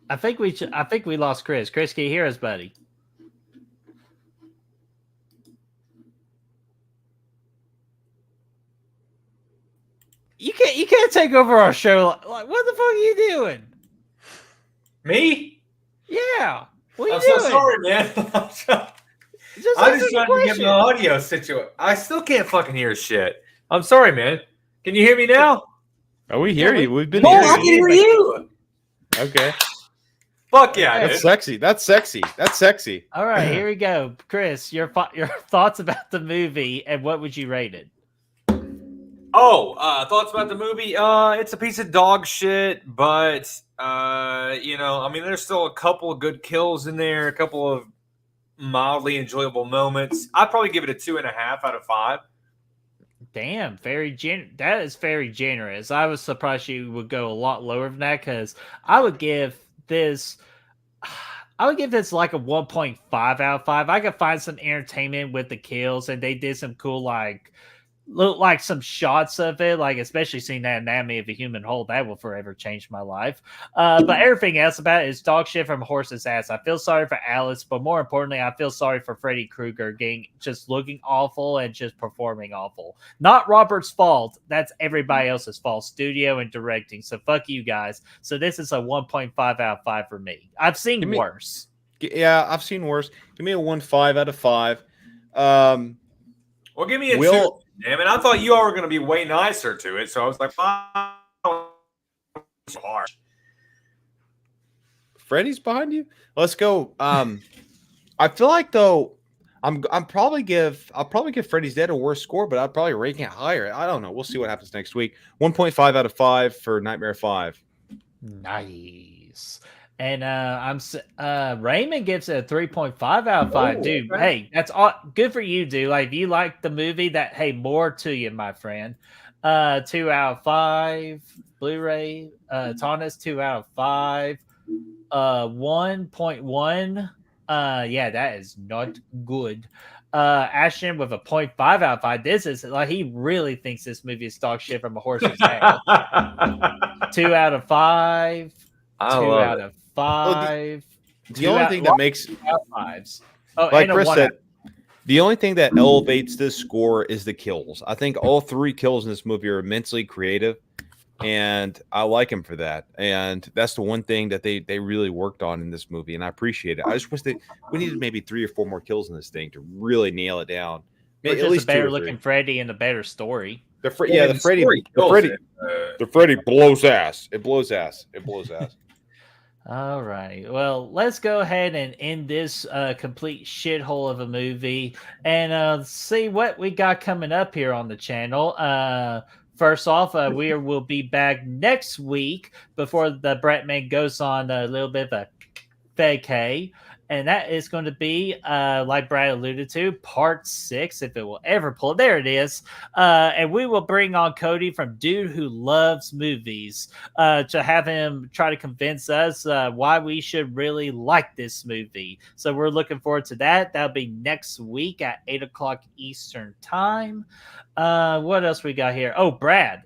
I think we lost Chris. Chris, can you hear us, buddy? You can't take over our show. Like, what the fuck are you doing? Me? Yeah. What are I'm you doing? so sorry, man. I'm just trying to get the audio situation. I still can't fucking hear shit. I'm sorry, man. Can you hear me now? Oh, we hear you. We've been No, hearing I can you. hear you. Okay. Fuck yeah, That's dude. sexy. That's sexy. That's sexy. All right, here we go. Chris, your thoughts about the movie and what would you rate it? Oh, thoughts about the movie? It's a piece of dog shit, but I mean, there's still a couple of good kills in there, a couple of mildly enjoyable moments. I'd probably give it a 2.5 out of 5. Damn, that is very generous. I was surprised you would go a lot lower than that because I would give this like a 1.5 out of 5. I could find some entertainment with the kills, and they did some cool like some shots of it, like especially seeing that anatomy of a human whole, that will forever change my life. But everything else about it is dog shit from a horse's ass. I feel sorry for Alice, but more importantly, I feel sorry for Freddy Krueger just looking awful and just performing awful. Not Robert's fault. That's everybody else's fault, studio and directing. So fuck you guys. So this is a 1.5 out of 5 for me. I've seen worse. Yeah, I've seen worse. Give me a 1.5 out of 5. Well, give me a 2. Damn it, I thought you all were going to be way nicer to it, so I was like, harsh. Freddy's behind you. Let's go. I feel like though, I'll probably give Freddy's Dead a worse score, but I'd probably rank it higher. I don't know. We'll see what happens next week. 1.5 out of 5 for Nightmare 5. Nice. And Raymond gives it a 3.5 out of 5. Dude, okay. hey, that's all good for you, dude. Like, if you like the movie, more to you, my friend. 2 out of 5. Blu-ray. Thomas, 2 out of 5. 1.1. Yeah, that is not good. Ashton with a 0.5 out of 5. This is like, he really thinks this movie is dog shit from a horse's ass. 2 out of 5. 2 out of 5. The only thing that makes 2 out of 5s. Oh, like and Chris a 1 said, the only thing that elevates this score is the kills. I think all 3 kills in this movie are immensely creative, and I like him for that. And that's the one thing that they really worked on in this movie, and I appreciate it. I just wish that we needed maybe 3 or 4 more kills in this thing to really nail it down. At least a better looking Freddy and a better story. The Freddy blows ass. It blows ass. It blows ass. All right. Well, let's go ahead and end this complete shithole of a movie and see what we got coming up here on the channel. First off, we will be back next week before the Bratman goes on a little bit of a vacay. And that is going to be, like Brad alluded to, part 6, if it will ever pull. There it is. And we will bring on Cody from Dude Who Loves Movies to have him try to convince us why we should really like this movie. So we're looking forward to that. That'll be next week at 8 o'clock Eastern Time. What else we got here? Oh, Brad.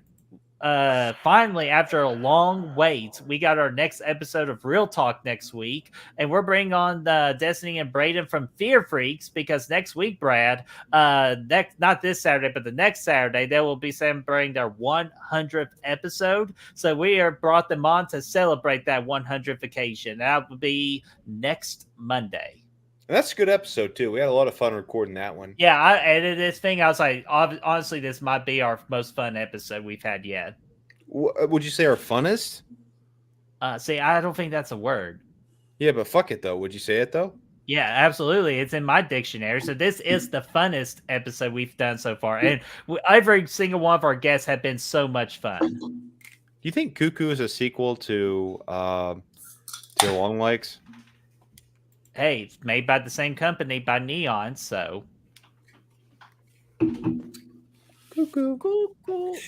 Finally, after a long wait, we got our next episode of Real Talk next week, and we're bringing on Destiny and Braden from Fear Freaks because next week, Brad, not this Saturday, but the next Saturday, they will be celebrating their 100th episode. So we brought them on to celebrate that 100th vacation. That will be next Monday. And that's a good episode too. We had a lot of fun recording that one. Yeah, I edited this thing. I was like, honestly, this might be our most fun episode we've had yet. Would you say our funnest? See, I don't think that's a word. Yeah, but fuck it though. Would you say it though? Yeah, absolutely. It's in my dictionary. So this is the funnest episode we've done so far, and every single one of our guests have been so much fun. Do you think Cuckoo is a sequel to Long Legs? Hey, it's made by the same company, by Neon, so. Cuckoo.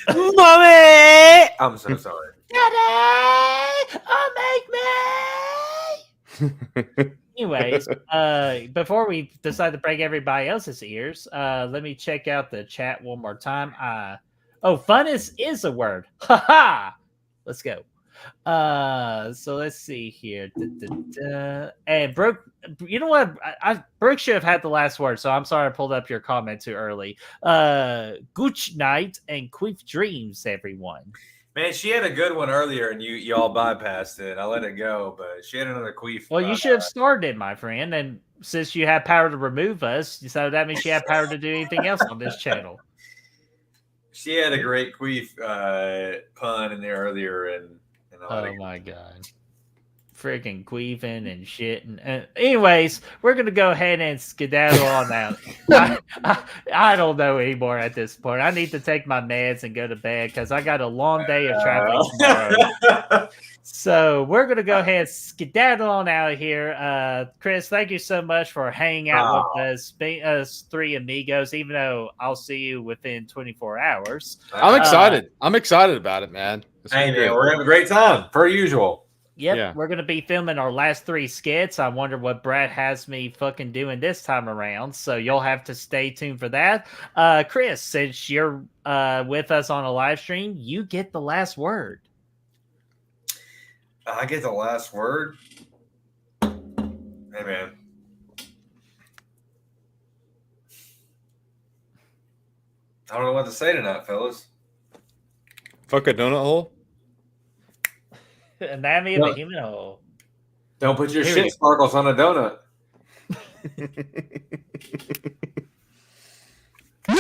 Mommy! I'm so sorry. Daddy! Oh, make me! Anyway. anyways, before we decide to break everybody else's ears, let me check out the chat one more time. Funnest is a word. Ha ha! Let's go. So let's see here. And Brooke, you know what? Brooke should have had the last word, so I'm sorry I pulled up your comment too early. Good night and quick dreams, everyone. Man, she had a good one earlier, and you all bypassed it. I let it go, but she had another queef. Well, you should have started, my friend. And since you have power to remove us, so that means you have power to do anything else on this channel. She had a great queef pun in there earlier, and oh my god, freaking queefing and shit. And anyways, we're gonna go ahead and skedaddle on out. I don't know anymore at this point. I need to take my meds and go to bed because I got a long day of traveling tomorrow. So we're gonna go ahead and skedaddle on out of here. Chris, thank you so much for hanging out with us, being us three amigos. Even though I'll see you within 24 hours. I'm excited. I'm excited about it, man. Hey, man, we're having a great time, per usual. Yep, we're going to be filming our last 3 skits. I wonder what Brad has me fucking doing this time around, so you'll have to stay tuned for that. Chris, since you're with us on a live stream, you get the last word. I get the last word? Hey, man. I don't know what to say tonight, fellas. Fuck a donut hole? Anatomy of a human hole. Don't put your shit sparkles on a donut. No!